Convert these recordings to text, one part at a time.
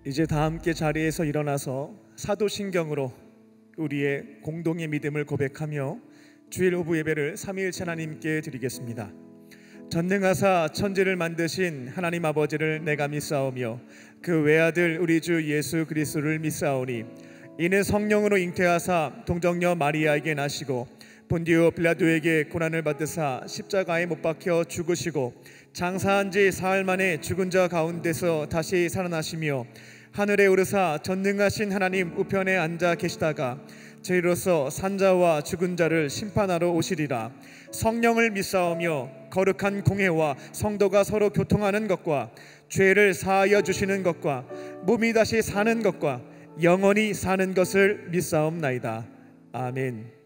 이제 다 함께 자리에서 일어나서 사도신경으로 우리의 공동의 믿음을 고백하며 주일 오후 예배를 삼위일체 하나님께 드리겠습니다. 전능하사 천지를 만드신 하나님 아버지를 내가 믿사오며 그 외아들 우리 주 예수 그리스도를 믿사오니 이는 성령으로 잉태하사 동정녀 마리아에게 나시고 본디오 빌라도에게 고난을 받으사 십자가에 못 박혀 죽으시고 장사한 지 사흘 만에 죽은 자 가운데서 다시 살아나시며 하늘에 오르사 전능하신 하나님 우편에 앉아 계시다가 저희로서 산자와 죽은 자를 심판하러 오시리라. 성령을 믿사오며 거룩한 공회와 성도가 서로 교통하는 것과 죄를 사하여 주시는 것과 몸이 다시 사는 것과 영원히 사는 것을 믿사옵나이다. 아멘.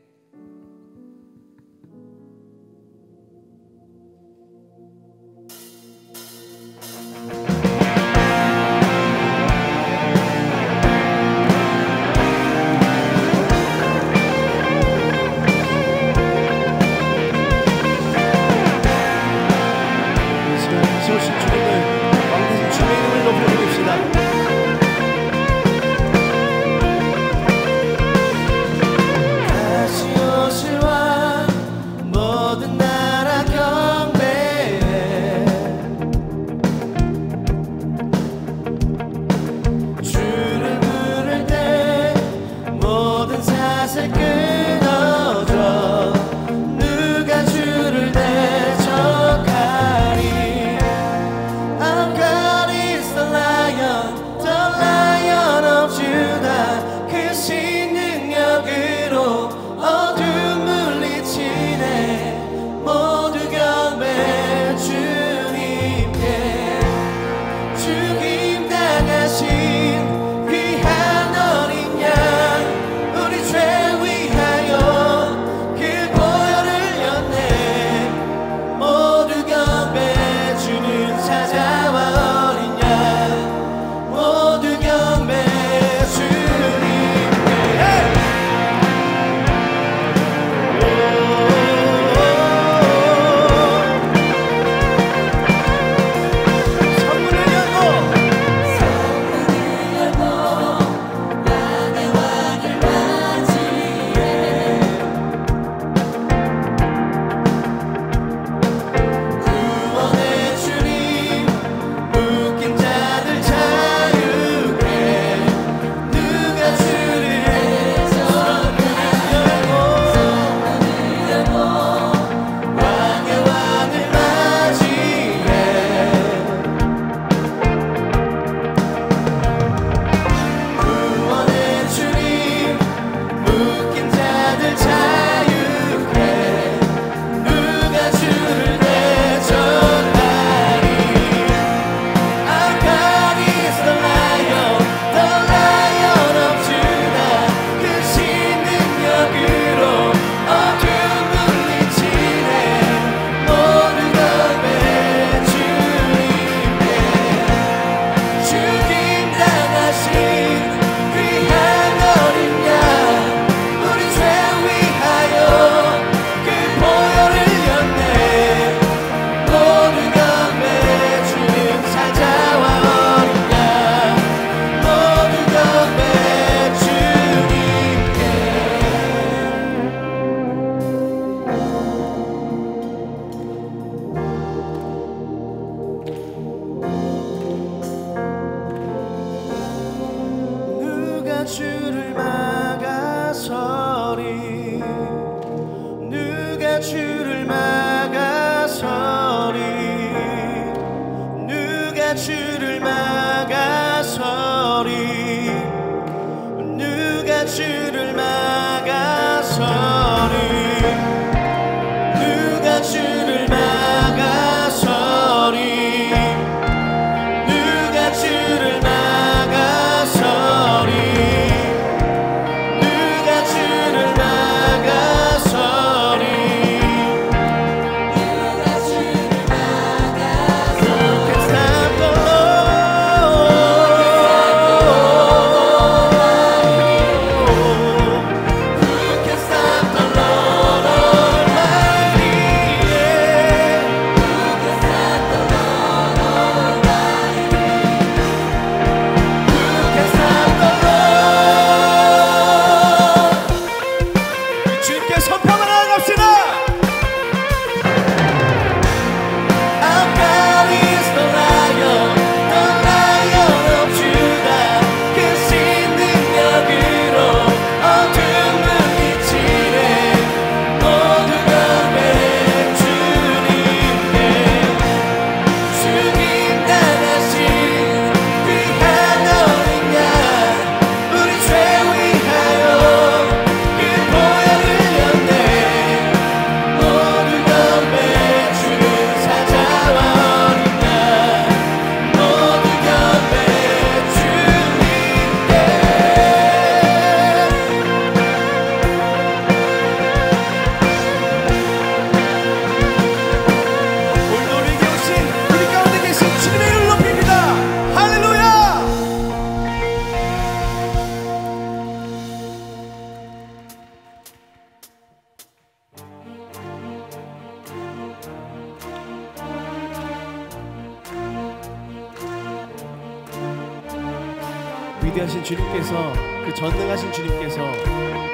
위대하신 주님께서, 그 전능하신 주님께서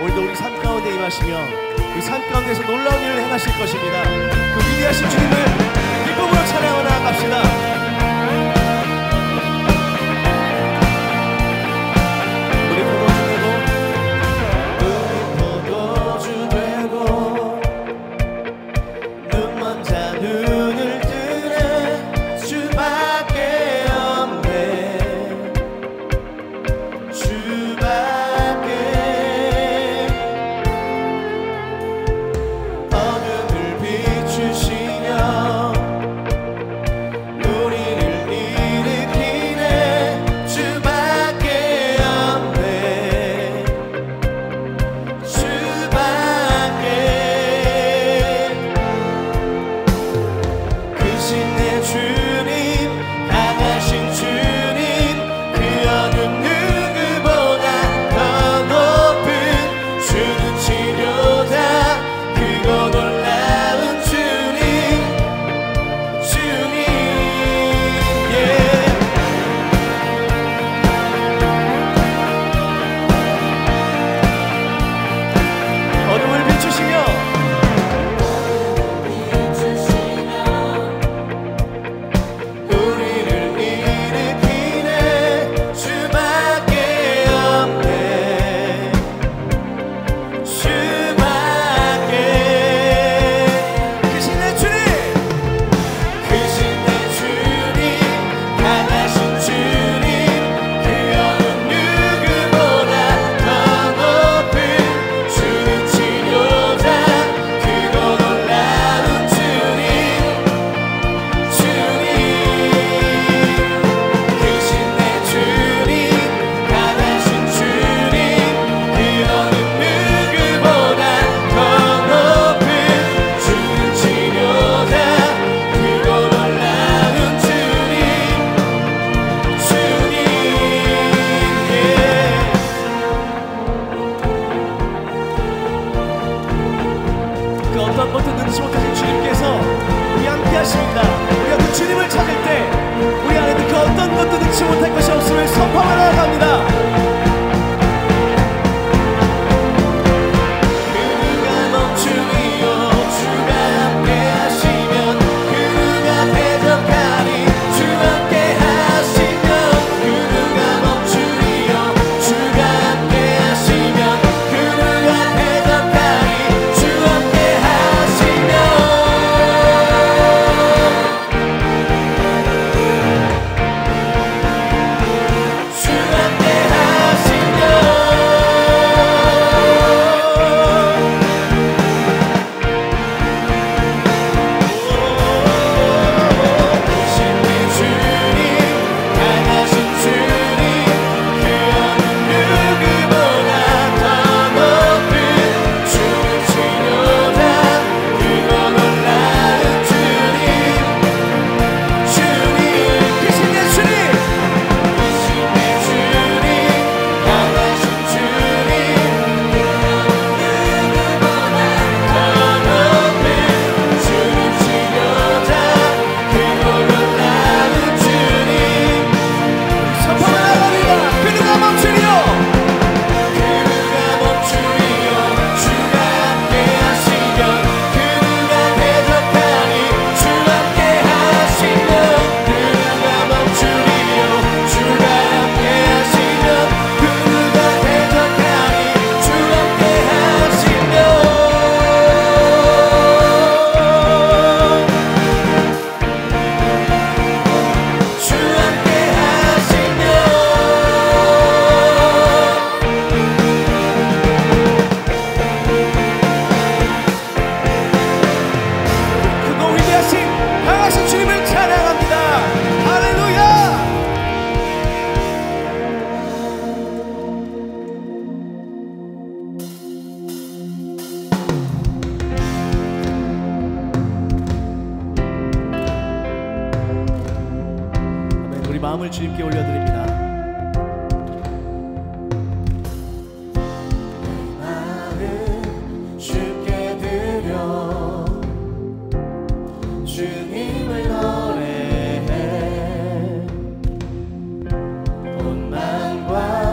오늘도 우리 삶 가운데 임하시며 우리 삶 가운데서 놀라운 일을 행하실 것입니다. 그 위대하신 주님을 기쁨으로 찬양하러 나아갑시다. 마음을 주님께 올려드립니다. 마음 주께 드려 주님을 노래해 온 마음과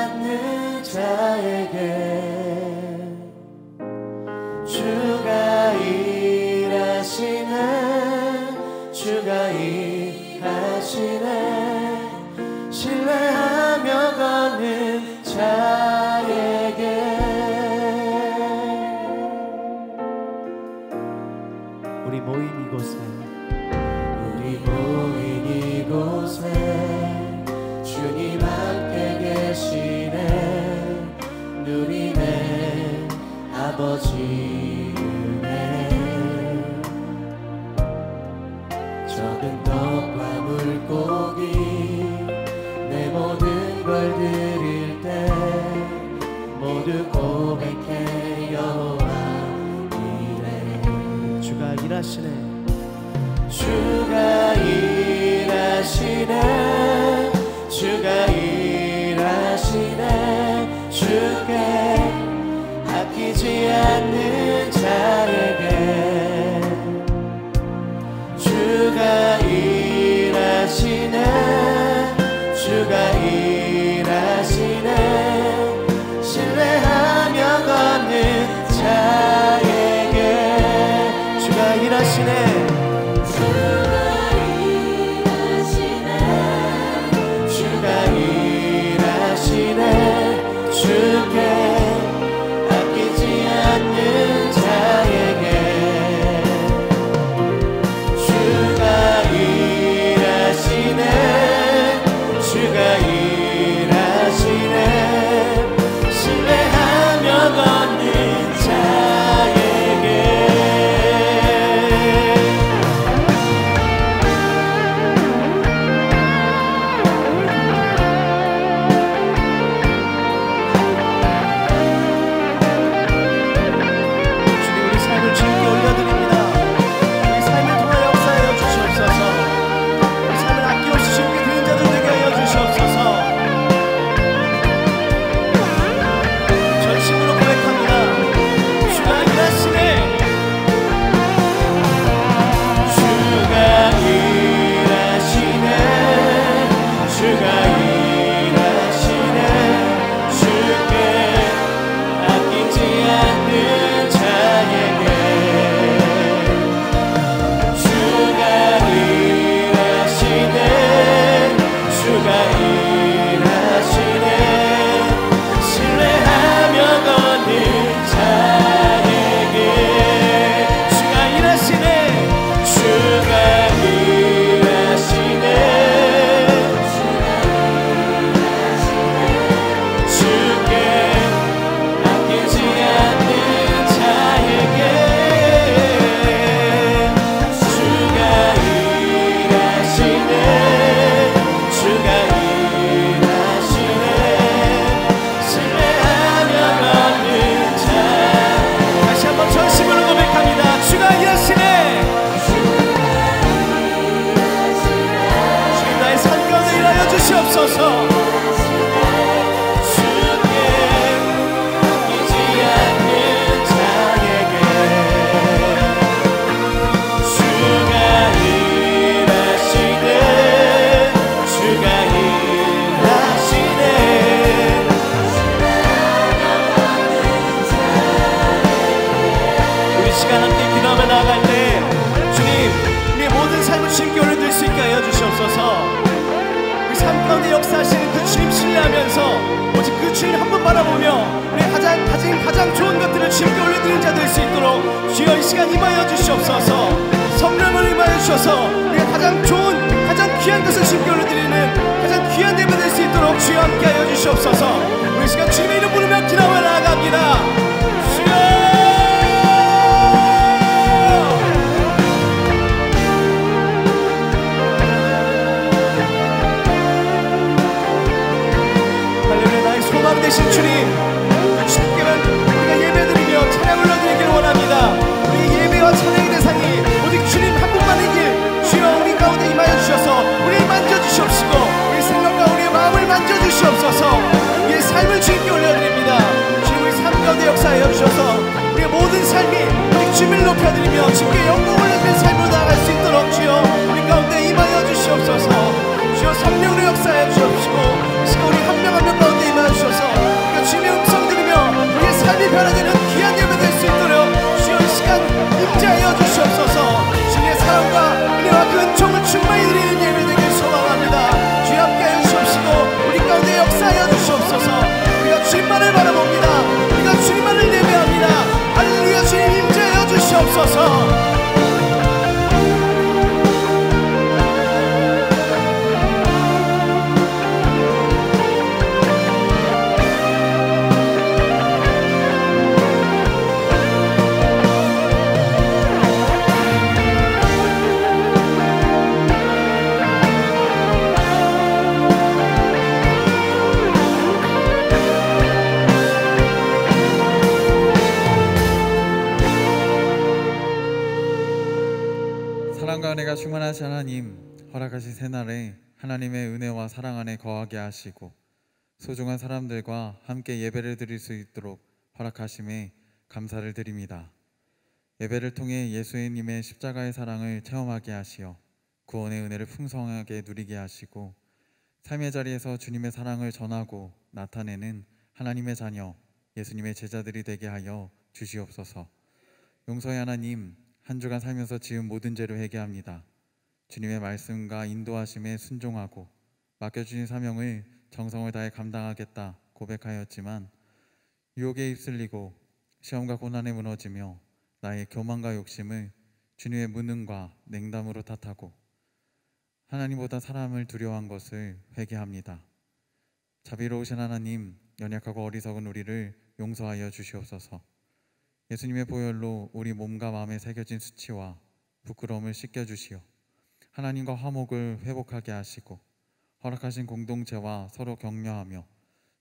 않는 자에게 주가 일하시네 주가 일하시네 신뢰하며 걷는 자에게 우리 모인 이곳에 주님 함께 계시네 누리네 아버지 은혜 적은 떡과 물고기 내 모든 걸 드릴 때 모두 고백해 여호와 이래 주가 일하시네 주가 일하시네 주가 일하시네 주께 아끼지 않는 자에게 주가 일하시네 주가 일하시네 신뢰하며 걷는 자에게 주가 일하시네 주께 아끼지 않는 자에게 주가 일하시네 주가 일하시네 신뢰하며 걷는 자에게 가장 좋은 것들을 주님께 올려드리는 자 될 수 있도록 주여 이 시간 임하여 주시옵소서. 성령을 임하여 주셔서 우리가 가장 좋은 가장 귀한 것을 주님께 올려드리는 가장 귀한 예배 될 수 있도록 주여 함께하여 주시옵소서. 우리 이 시간 주님의 이름 부르며 기도하며 나아갑니다. 소망 되신 주님, 주님께만 우리가 예배드리며 찬양을 올려드리기를 원합니다. 우리 예배와 찬양의 대상이 오직 주님 한 분만의 길, 주여 우리 가운데 임하여 주셔서 우리를 만져주시옵시고 우리 생각과 우리의 마음을 만져주시옵소서. 우리의 삶을 주님께 올려드립니다. 주님 우리 삶 가운데 역사하여 주셔서 우리의 모든 삶이 오직 주님을 높여드리며 주님께 영광을 올려드리는 삶으로 나아갈 수 있도록 주여 우리 가운데 임하여 주시옵소서. 주여 성령으로 역사하여 주옵시고 우리 한 명 한 명 가운데 임하여 주셔서 충만하신 하나님, 허락하신 새날에 하나님의 은혜와 사랑 안에 거하게 하시고 소중한 사람들과 함께 예배를 드릴 수 있도록 허락하심에 감사를 드립니다. 예배를 통해 예수님의 십자가의 사랑을 체험하게 하시어 구원의 은혜를 풍성하게 누리게 하시고 삶의 자리에서 주님의 사랑을 전하고 나타내는 하나님의 자녀, 예수님의 제자들이 되게 하여 주시옵소서. 용서의 하나님, 한 주간 살면서 지은 모든 죄를 회개합니다. 주님의 말씀과 인도하심에 순종하고 맡겨주신 사명을 정성을 다해 감당하겠다 고백하였지만 유혹에 휩쓸리고 시험과 고난에 무너지며 나의 교만과 욕심을 주님의 무능과 냉담으로 탓하고 하나님보다 사람을 두려워한 것을 회개합니다. 자비로우신 하나님, 연약하고 어리석은 우리를 용서하여 주시옵소서. 예수님의 보혈로 우리 몸과 마음에 새겨진 수치와 부끄러움을 씻겨주시어 하나님과 화목을 회복하게 하시고 허락하신 공동체와 서로 격려하며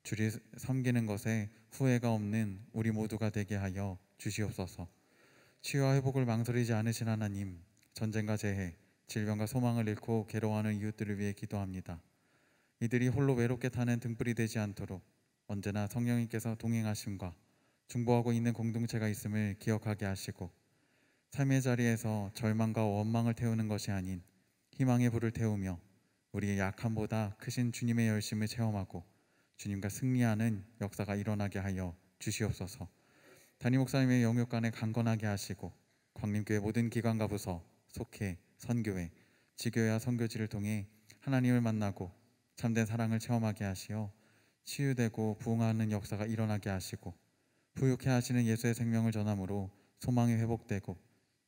주를 섬기는 것에 후회가 없는 우리 모두가 되게 하여 주시옵소서. 치유와 회복을 망설이지 않으신 하나님, 전쟁과 재해, 질병과 소망을 잃고 괴로워하는 이웃들을 위해 기도합니다. 이들이 홀로 외롭게 타는 등불이 되지 않도록 언제나 성령님께서 동행하심과 중보하고 있는 공동체가 있음을 기억하게 하시고 삶의 자리에서 절망과 원망을 태우는 것이 아닌 희망의 불을 태우며 우리의 약함보다 크신 주님의 열심을 체험하고 주님과 승리하는 역사가 일어나게 하여 주시옵소서. 담임 목사님의 영육간에 강건하게 하시고 광림교회 모든 기관과 부서, 속회, 선교회, 지교회와 선교지를 통해 하나님을 만나고 참된 사랑을 체험하게 하시어 치유되고 부흥하는 역사가 일어나게 하시고 부욕해 하시는 예수의 생명을 전함으로 소망이 회복되고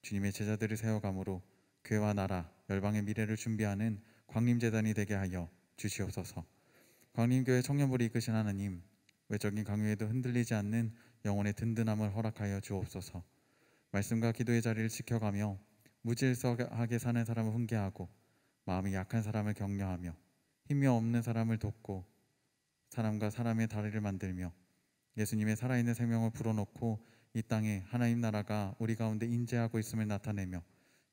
주님의 제자들을 세워감으로 교회와 나라, 열방의 미래를 준비하는 광림재단이 되게 하여 주시옵소서. 광림교회 청년부를 이끄신 하나님, 외적인 강요에도 흔들리지 않는 영혼의 든든함을 허락하여 주옵소서. 말씀과 기도의 자리를 지켜가며 무질서하게 사는 사람을 훈계하고 마음이 약한 사람을 격려하며 힘이 없는 사람을 돕고 사람과 사람의 다리를 만들며 예수님의 살아있는 생명을 불어넣고 이 땅에 하나님 나라가 우리 가운데 임재하고 있음을 나타내며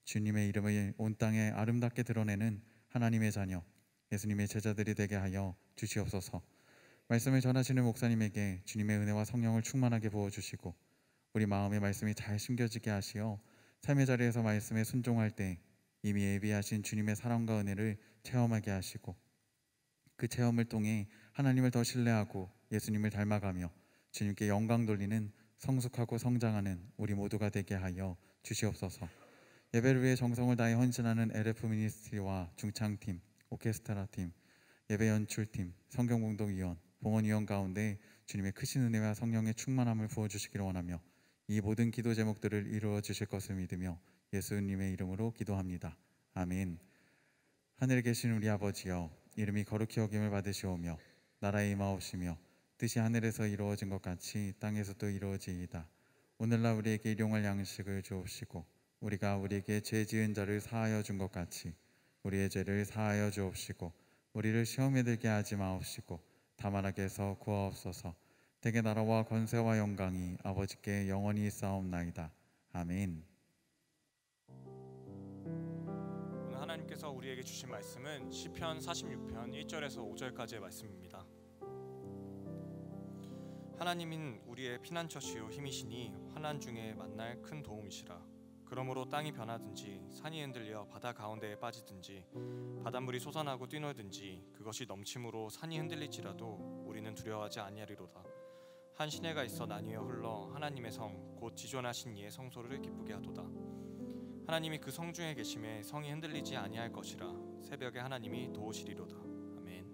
주님의 이름을 온 땅에 아름답게 드러내는 하나님의 자녀, 예수님의 제자들이 되게 하여 주시옵소서. 말씀을 전하시는 목사님에게 주님의 은혜와 성령을 충만하게 부어주시고 우리 마음의 말씀이 잘 심겨지게 하시어 삶의 자리에서 말씀에 순종할 때 이미 예비하신 주님의 사랑과 은혜를 체험하게 하시고 그 체험을 통해 하나님을 더 신뢰하고 예수님을 닮아가며 주님께 영광 돌리는 성숙하고 성장하는 우리 모두가 되게 하여 주시옵소서. 예배를 위해 정성을 다해 헌신하는 LF 미니스트리와 중창팀, 오케스트라팀, 예배 연출팀, 성경공동위원, 봉헌위원 가운데 주님의 크신 은혜와 성령의 충만함을 부어주시기를 원하며 이 모든 기도 제목들을 이루어 주실 것을 믿으며 예수님의 이름으로 기도합니다. 아멘. 하늘에 계신 우리 아버지여, 이름이 거룩히 여김을 받으시오며 나라에 임하옵시며 뜻이 하늘에서 이루어진 것 같이 땅에서도 이루어지이다. 오늘날 우리에게 일용할 양식을 주옵시고 우리가 우리에게 죄 지은 자를 사하여 준 것 같이 우리의 죄를 사하여 주옵시고 우리를 시험에 들게 하지 마옵시고 다만 악에서 구하옵소서. 대개 나라와 권세와 영광이 아버지께 영원히 있사옵나이다. 아멘. 오늘 하나님께서 우리에게 주신 말씀은 시편 46편 1절에서 5절까지의 말씀입니다. 하나님인 우리의 피난처시요 힘이시니 환난 중에 만날 큰 도움이시라. 그러므로 땅이 변하든지 산이 흔들려 바다 가운데에 빠지든지 바닷물이 솟아나고 뛰놀든지 그것이 넘침으로 산이 흔들릴지라도 우리는 두려워하지 아니하리로다. 한 시내가 있어 나뉘어 흘러 하나님의 성 곧 지존하신 이의 성소를 기쁘게 하도다. 하나님이 그 성 중에 계심에 성이 흔들리지 아니할 것이라. 새벽에 하나님이 도우시리로다. 아멘.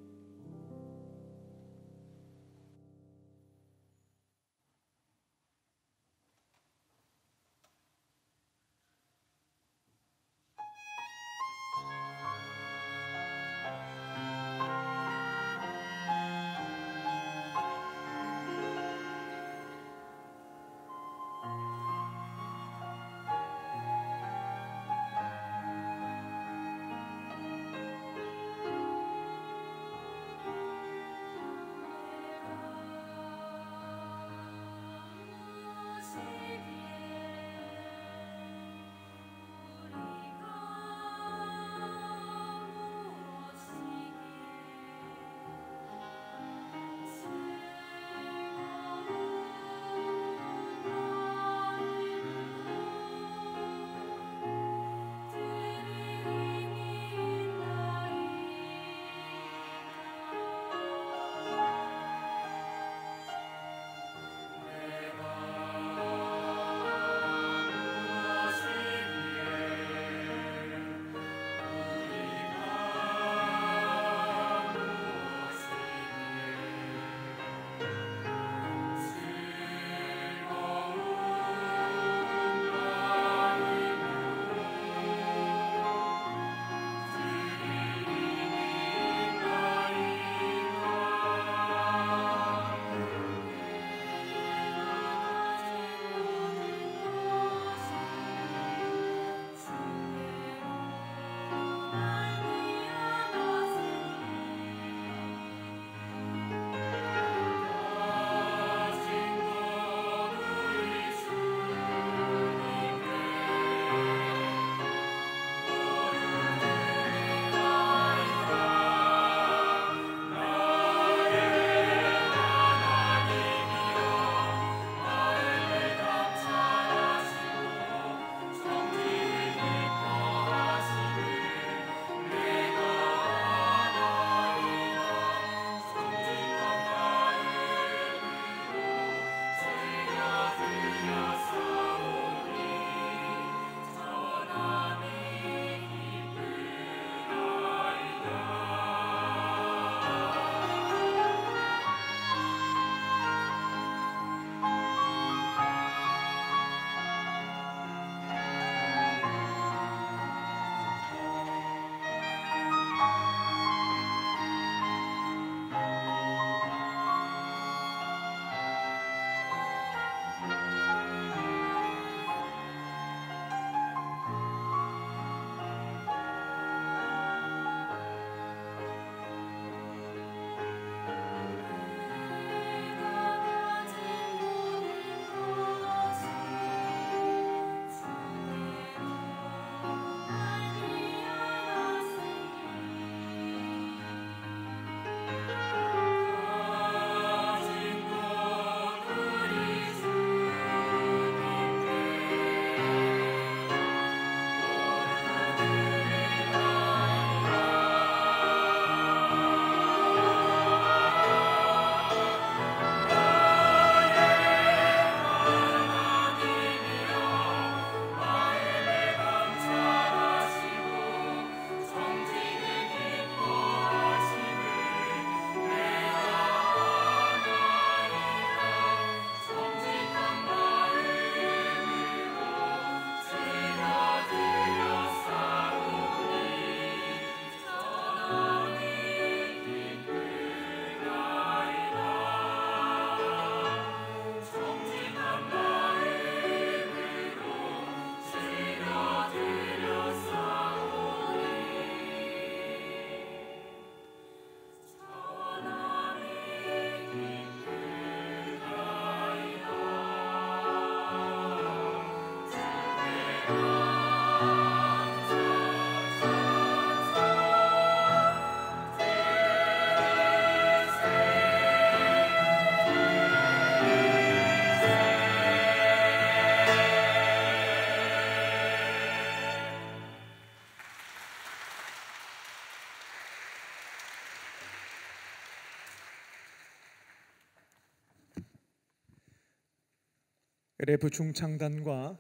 LF 중창단과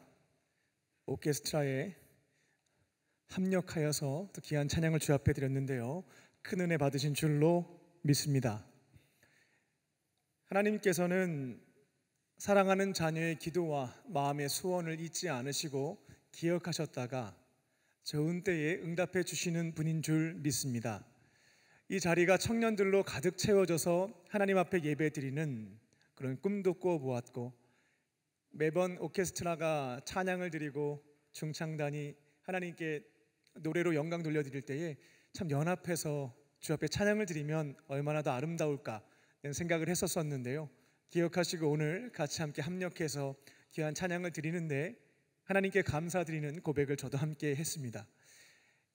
오케스트라에 합력하여서 또 귀한 찬양을 주 앞에 드렸는데요, 큰 은혜 받으신 줄로 믿습니다. 하나님께서는 사랑하는 자녀의 기도와 마음의 소원을 잊지 않으시고 기억하셨다가 좋은 때에 응답해 주시는 분인 줄 믿습니다. 이 자리가 청년들로 가득 채워져서 하나님 앞에 예배 드리는 그런 꿈도 꿔보았고, 매번 오케스트라가 찬양을 드리고 중창단이 하나님께 노래로 영광 돌려드릴 때에 참 연합해서 주 앞에 찬양을 드리면 얼마나 더 아름다울까 생각을 했었었는데요, 기억하시고 오늘 같이 함께 합력해서 귀한 찬양을 드리는데 하나님께 감사드리는 고백을 저도 함께 했습니다.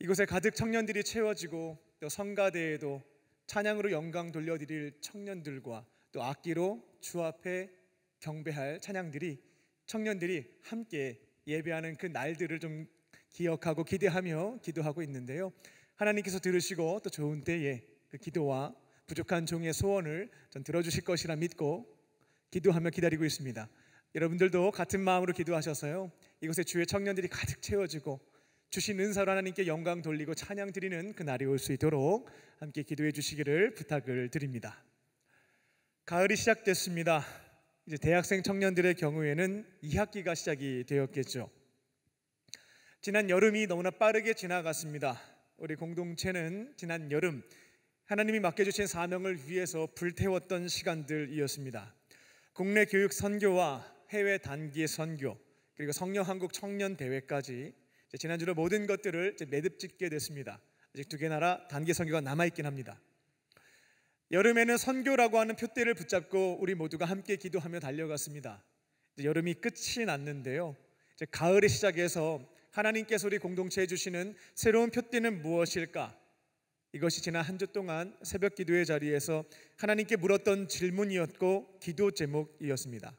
이곳에 가득 청년들이 채워지고 또 성가대에도 찬양으로 영광 돌려드릴 청년들과 또 악기로 주 앞에 경배할 찬양들이, 청년들이 함께 예배하는 그 날들을 좀 기억하고 기대하며 기도하고 있는데요, 하나님께서 들으시고 또 좋은 때에 그 기도와 부족한 종의 소원을 전 들어주실 것이라 믿고 기도하며 기다리고 있습니다. 여러분들도 같은 마음으로 기도하셔서요, 이곳에 주의 청년들이 가득 채워지고 주신 은사로 하나님께 영광 돌리고 찬양 드리는 그 날이 올 수 있도록 함께 기도해 주시기를 부탁을 드립니다. 가을이 시작됐습니다. 이제 대학생 청년들의 경우에는 2학기가 시작이 되었겠죠. 지난 여름이 너무나 빠르게 지나갔습니다. 우리 공동체는 지난 여름 하나님이 맡겨주신 사명을 위해서 불태웠던 시간들이었습니다. 국내 교육 선교와 해외 단기 선교, 그리고 성령 한국 청년 대회까지 지난주로 모든 것들을 매듭 짓게 됐습니다. 아직 2개 나라 단기 선교가 남아있긴 합니다. 여름에는 선교라고 하는 표대를 붙잡고 우리 모두가 함께 기도하며 달려갔습니다. 여름이 끝이 났는데요, 이제 가을의 시작에서 하나님께서 우리 공동체에 주시는 새로운 표대는 무엇일까? 이것이 지난 한 주 동안 새벽 기도의 자리에서 하나님께 물었던 질문이었고 기도 제목이었습니다.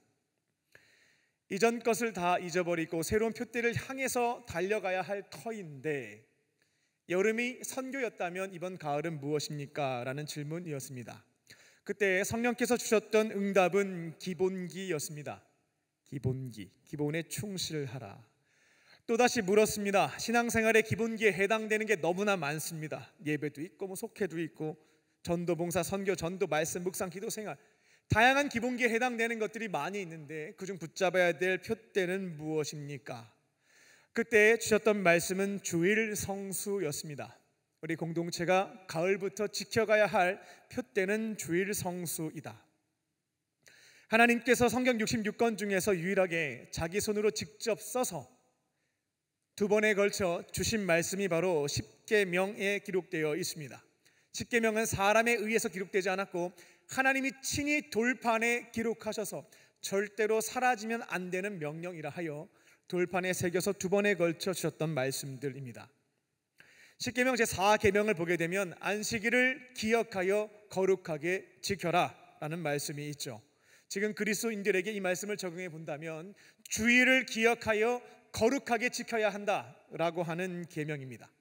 이전 것을 다 잊어버리고 새로운 표대를 향해서 달려가야 할 터인데, 여름이 선교였다면 이번 가을은 무엇입니까? 라는 질문이었습니다. 그때 성령께서 주셨던 응답은 기본기였습니다. 기본기, 기본에 충실하라. 또다시 물었습니다. 신앙생활의 기본기에 해당되는 게 너무나 많습니다. 예배도 있고 속회도 있고 전도 봉사, 선교, 전도, 말씀, 묵상, 기도 생활, 다양한 기본기에 해당되는 것들이 많이 있는데 그중 붙잡아야 될 표대는 무엇입니까? 그때 주셨던 말씀은 주일 성수였습니다. 우리 공동체가 가을부터 지켜가야 할 표대는 주일 성수이다. 하나님께서 성경 66권 중에서 유일하게 자기 손으로 직접 써서 2번에 걸쳐 주신 말씀이 바로 십계명에 기록되어 있습니다. 십계명은 사람에 의해서 기록되지 않았고 하나님이 친히 돌판에 기록하셔서 절대로 사라지면 안 되는 명령이라 하여 돌판에 새겨서 2번에 걸쳐 주셨던 말씀들입니다. 십계명 제4계명을 보게 되면 안식일을 기억하여 거룩하게 지켜라 라는 말씀이 있죠. 지금 그리스도인들에게 이 말씀을 적용해 본다면 주일을 기억하여 거룩하게 지켜야 한다라고 하는 계명입니다.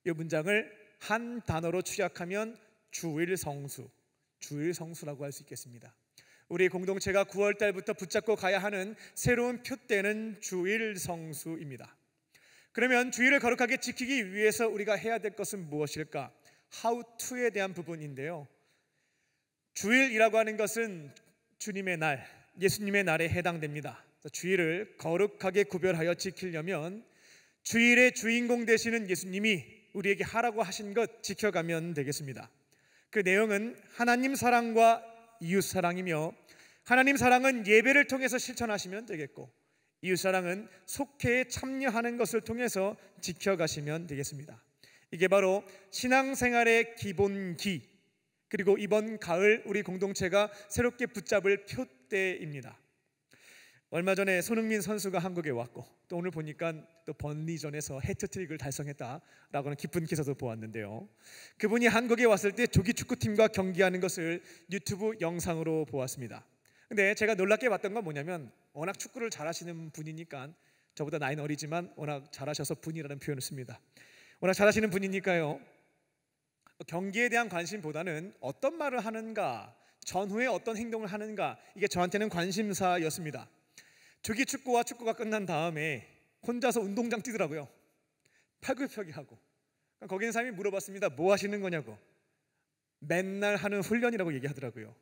이 문장을 한 단어로 축약하면 주일 성수라고 할 수 있겠습니다. 우리 공동체가 9월 달부터 붙잡고 가야 하는 새로운 표대는 주일 성수입니다. 그러면 주일을 거룩하게 지키기 위해서 우리가 해야 될 것은 무엇일까? How to에 대한 부분인데요, 주일이라고 하는 것은 주님의 날, 예수님의 날에 해당됩니다. 주일을 거룩하게 구별하여 지키려면 주일의 주인공 되시는 예수님이 우리에게 하라고 하신 것 지켜가면 되겠습니다. 그 내용은 하나님 사랑과 이웃 사랑이며, 하나님 사랑은 예배를 통해서 실천하시면 되겠고, 이웃 사랑은 속회에 참여하는 것을 통해서 지켜가시면 되겠습니다. 이게 바로 신앙생활의 기본기, 그리고 이번 가을 우리 공동체가 새롭게 붙잡을 표대입니다. 얼마 전에 손흥민 선수가 한국에 왔고, 또 오늘 보니까 또 번리전에서 해트트릭을 달성했다라고 하는 기쁜 기사도 보았는데요, 그분이 한국에 왔을 때 조기 축구팀과 경기하는 것을 유튜브 영상으로 보았습니다. 근데 제가 놀랍게 봤던 건 뭐냐면, 워낙 축구를 잘하시는 분이니까, 저보다 나이는 어리지만 워낙 잘하셔서 분이라는 표현을 씁니다. 워낙 잘하시는 분이니까요, 경기에 대한 관심보다는 어떤 말을 하는가, 전후에 어떤 행동을 하는가, 이게 저한테는 관심사였습니다. 조기 축구와 축구가 끝난 다음에 혼자서 운동장 뛰더라고요. 팔굽혀펴기 하고. 거기 있는 사람이 물어봤습니다. 뭐 하시는 거냐고. 맨날 하는 훈련이라고 얘기하더라고요.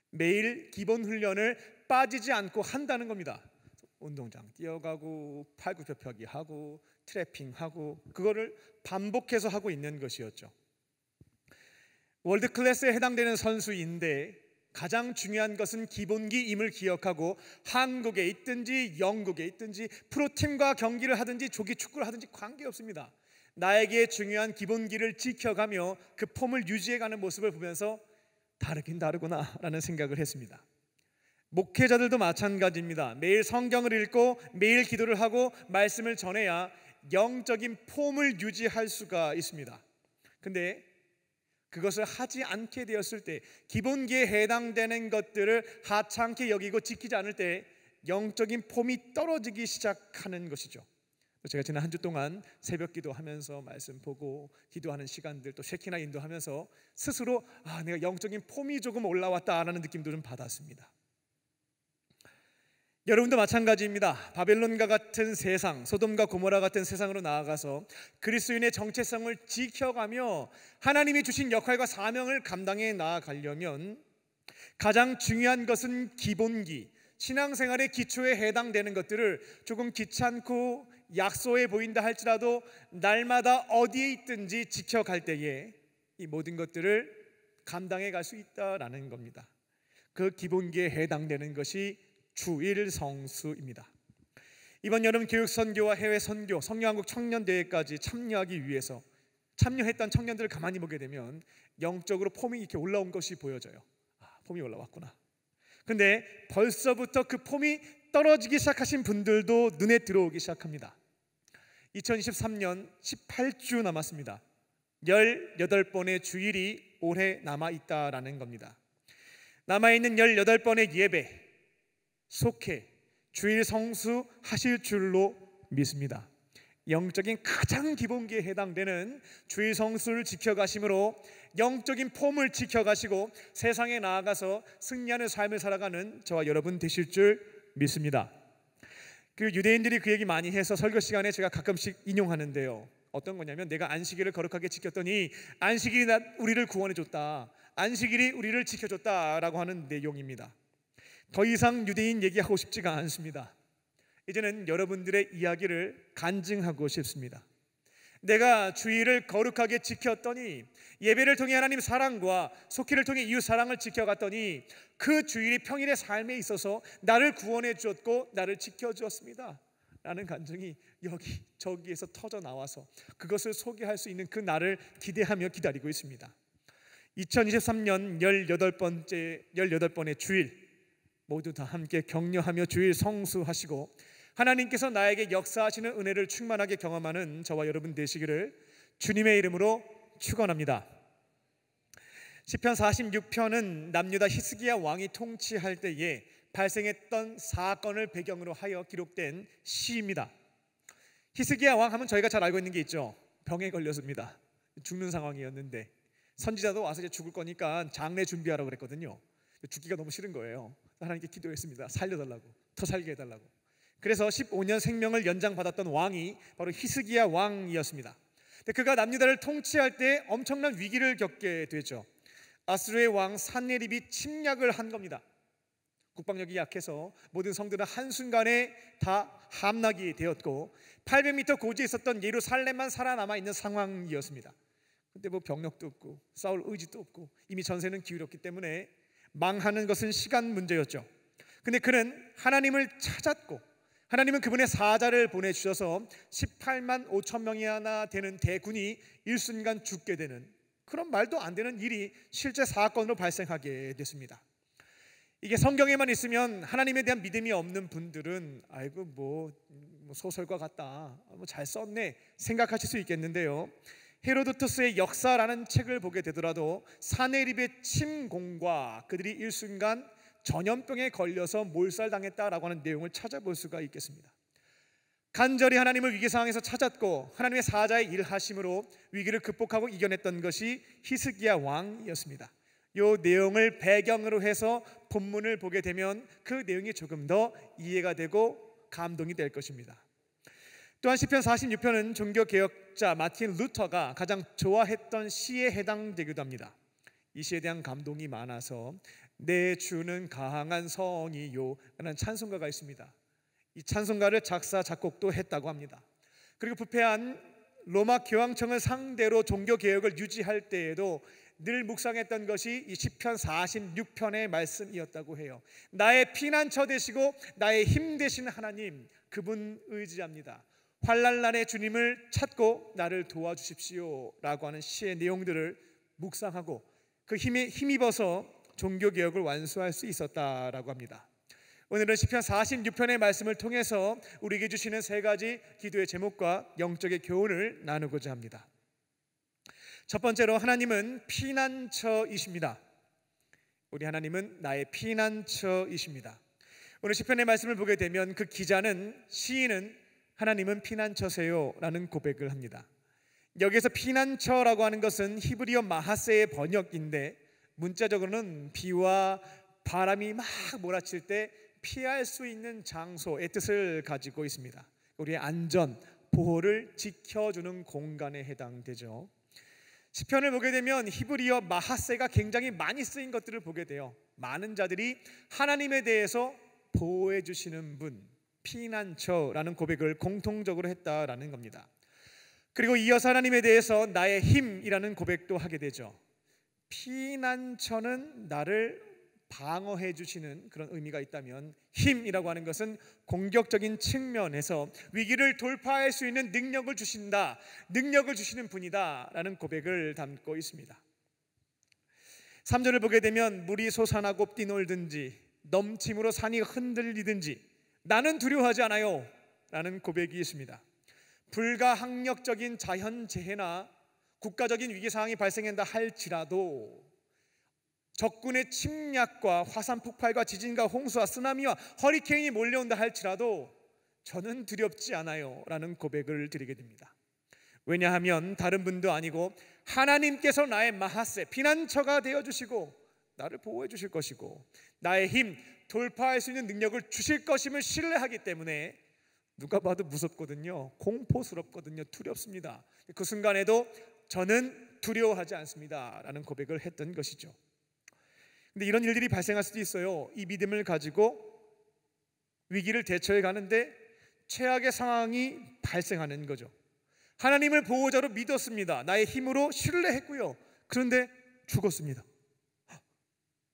매일 기본 훈련을 빠지지 않고 한다는 겁니다. 운동장 뛰어가고 팔굽혀펴기 하고 트래핑 하고, 그거를 반복해서 하고 있는 것이었죠. 월드 클래스에 해당되는 선수인데 가장 중요한 것은 기본기임을 기억하고 한국에 있든지 영국에 있든지 프로팀과 경기를 하든지 조기 축구를 하든지 관계없습니다. 나에게 중요한 기본기를 지켜가며 그 폼을 유지해가는 모습을 보면서 다르긴 다르구나 라는 생각을 했습니다. 목회자들도 마찬가지입니다. 매일 성경을 읽고 매일 기도를 하고 말씀을 전해야 영적인 폼을 유지할 수가 있습니다. 근데 그것을 하지 않게 되었을 때, 기본기에 해당되는 것들을 하찮게 여기고 지키지 않을 때 영적인 폼이 떨어지기 시작하는 것이죠. 제가 지난 한 주 동안 새벽 기도하면서 말씀 보고 기도하는 시간들, 또 쉐키나 인도하면서 스스로 내가 영적인 폼이 조금 올라왔다라는 느낌도 좀 받았습니다. 여러분도 마찬가지입니다. 바벨론과 같은 세상, 소돔과 고모라 같은 세상으로 나아가서 그리스도인의 정체성을 지켜가며 하나님이 주신 역할과 사명을 감당해 나아가려면 가장 중요한 것은 기본기, 신앙생활의 기초에 해당되는 것들을 조금 귀찮고 약소해 보인다 할지라도 날마다 어디에 있든지 지켜갈 때에 이 모든 것들을 감당해 갈 수 있다라는 겁니다. 그 기본기에 해당되는 것이 주일 성수입니다. 이번 여름 교육 선교와 해외 선교, 성령한국 청년대회까지 참여하기 위해서 참여했던 청년들을 가만히 보게 되면 영적으로 폼이 이렇게 올라온 것이 보여져요. 폼이 올라왔구나. 근데 벌써부터 그 폼이 떨어지기 시작하신 분들도 눈에 들어오기 시작합니다. 2023년 18주 남았습니다. 18번의 주일이 올해 남아있다라는 겁니다. 남아있는 18번의 예배, 속해 주일 성수 하실 줄로 믿습니다. 영적인 가장 기본기에 해당되는 주일 성수를 지켜가심으로 영적인 폼을 지켜가시고 세상에 나아가서 승리하는 삶을 살아가는 저와 여러분 되실 줄 믿습니다. 그 유대인들이 그 얘기 많이 해서 설교 시간에 제가 가끔씩 인용하는데요. 어떤 거냐면, 내가 안식일을 거룩하게 지켰더니 안식일이 우리를 구원해 줬다, 안식일이 우리를 지켜줬다라고 하는 내용입니다. 더 이상 유대인 얘기하고 싶지가 않습니다. 이제는 여러분들의 이야기를 간증하고 싶습니다. 내가 주일을 거룩하게 지켰더니, 예배를 통해 하나님 사랑과 속회를 통해 이웃 사랑을 지켜갔더니 그 주일이 평일의 삶에 있어서 나를 구원해 주었고 나를 지켜주었습니다 라는 간증이 여기 저기에서 터져 나와서 그것을 소개할 수 있는 그 날을 기대하며 기다리고 있습니다. 2023년 18번의 주일, 모두 다 함께 격려하며 주일 성수하시고 하나님께서 나에게 역사하시는 은혜를 충만하게 경험하는 저와 여러분 되시기를 주님의 이름으로 축원합니다. 시편 46편은 남유다 히스기야 왕이 통치할 때에 발생했던 사건을 배경으로 하여 기록된 시입니다. 히스기야 왕 하면 저희가 잘 알고 있는 게 있죠. 병에 걸렸습니다. 죽는 상황이었는데 선지자도 와서 이제 죽을 거니까 장례 준비하라고 그랬거든요. 죽기가 너무 싫은 거예요. 하나님께 기도했습니다. 살려달라고, 더 살게 해달라고. 그래서 15년 생명을 연장받았던 왕이 바로 히스기야 왕이었습니다. 근데 그가 남유다를 통치할 때 엄청난 위기를 겪게 되죠. 아수르의 왕 산헤립이 침략을 한 겁니다. 국방력이 약해서 모든 성들은 한순간에 다 함락이 되었고 800m 고지에 있었던 예루살렘만 살아남아 있는 상황이었습니다. 근데 뭐 병력도 없고 싸울 의지도 없고 이미 전세는 기울었기 때문에 망하는 것은 시간 문제였죠. 근데 그는 하나님을 찾았고 하나님은 그분의 사자를 보내주셔서 18만 5천 명이나 되는 대군이 일순간 죽게 되는 그런 말도 안 되는 일이 실제 사건으로 발생하게 됐습니다. 이게 성경에만 있으면 하나님에 대한 믿음이 없는 분들은 아이고 뭐 소설과 같다, 뭐 잘 썼네 생각하실 수 있겠는데요. 헤로도토스의 역사라는 책을 보게 되더라도 산헤립의 침공과 그들이 일순간 전염병에 걸려서 몰살당했다라고 하는 내용을 찾아볼 수가 있겠습니다. 간절히 하나님을 위기 상황에서 찾았고 하나님의 사자의 일하심으로 위기를 극복하고 이겨냈던 것이 히스기야 왕이었습니다. 이 내용을 배경으로 해서 본문을 보게 되면 그 내용이 조금 더 이해가 되고 감동이 될 것입니다. 또한 시편 46편은 종교개혁자 마틴 루터가 가장 좋아했던 시에 해당되기도 합니다. 이 시에 대한 감동이 많아서 내 주는 강한 성이요 라는 찬송가가 있습니다. 이 찬송가를 작사 작곡도 했다고 합니다. 그리고 부패한 로마 교황청을 상대로 종교개혁을 유지할 때에도 늘 묵상했던 것이 이 시편 46편의 말씀이었다고 해요. 나의 피난처 되시고 나의 힘 되신 하나님, 그분 의지합니다. 환난날에 주님을 찾고 나를 도와주십시오 라고 하는 시의 내용들을 묵상하고 그 힘에 힘입어서 종교개혁을 완수할 수 있었다라고 합니다. 오늘은 시편 46편의 말씀을 통해서 우리에게 주시는 세 가지 기도의 제목과 영적의 교훈을 나누고자 합니다. 첫 번째로, 하나님은 피난처이십니다. 우리 하나님은 나의 피난처이십니다. 오늘 시편의 말씀을 보게 되면 그 기자는, 시인은 하나님은 피난처세요 라는 고백을 합니다. 여기서 피난처라고 하는 것은 히브리어 마하세의 번역인데 문자적으로는 비와 바람이 막 몰아칠 때 피할 수 있는 장소의 뜻을 가지고 있습니다. 우리의 안전, 보호를 지켜주는 공간에 해당되죠. 시편을 보게 되면 히브리어 마하세가 굉장히 많이 쓰인 것들을 보게 돼요. 많은 자들이 하나님에 대해서 보호해 주시는 분, 피난처라는 고백을 공통적으로 했다라는 겁니다. 그리고 이어서 하나님에 대해서 나의 힘이라는 고백도 하게 되죠. 피난처는 나를 방어해 주시는 그런 의미가 있다면, 힘이라고 하는 것은 공격적인 측면에서 위기를 돌파할 수 있는 능력을 주신다, 능력을 주시는 분이다 라는 고백을 담고 있습니다. 3절을 보게 되면 물이 솟아나고 뛰놀든지 넘침으로 산이 흔들리든지 나는 두려워하지 않아요 라는 고백이 있습니다. 불가항력적인 자연재해나 국가적인 위기상황이 발생한다 할지라도, 적군의 침략과 화산 폭발과 지진과 홍수와 쓰나미와 허리케인이 몰려온다 할지라도 저는 두렵지 않아요 라는 고백을 드리게 됩니다. 왜냐하면 다른 분도 아니고 하나님께서 나의 마하세, 피난처가 되어주시고 나를 보호해 주실 것이고 나의 힘, 돌파할 수 있는 능력을 주실 것임을 신뢰하기 때문에 누가 봐도 무섭거든요. 공포스럽거든요. 두렵습니다. 그 순간에도 저는 두려워하지 않습니다 라는 고백을 했던 것이죠. 근데 이런 일들이 발생할 수도 있어요. 이 믿음을 가지고 위기를 대처해 가는데 최악의 상황이 발생하는 거죠. 하나님을 보호자로 믿었습니다. 나의 힘으로 신뢰했고요. 그런데 죽었습니다.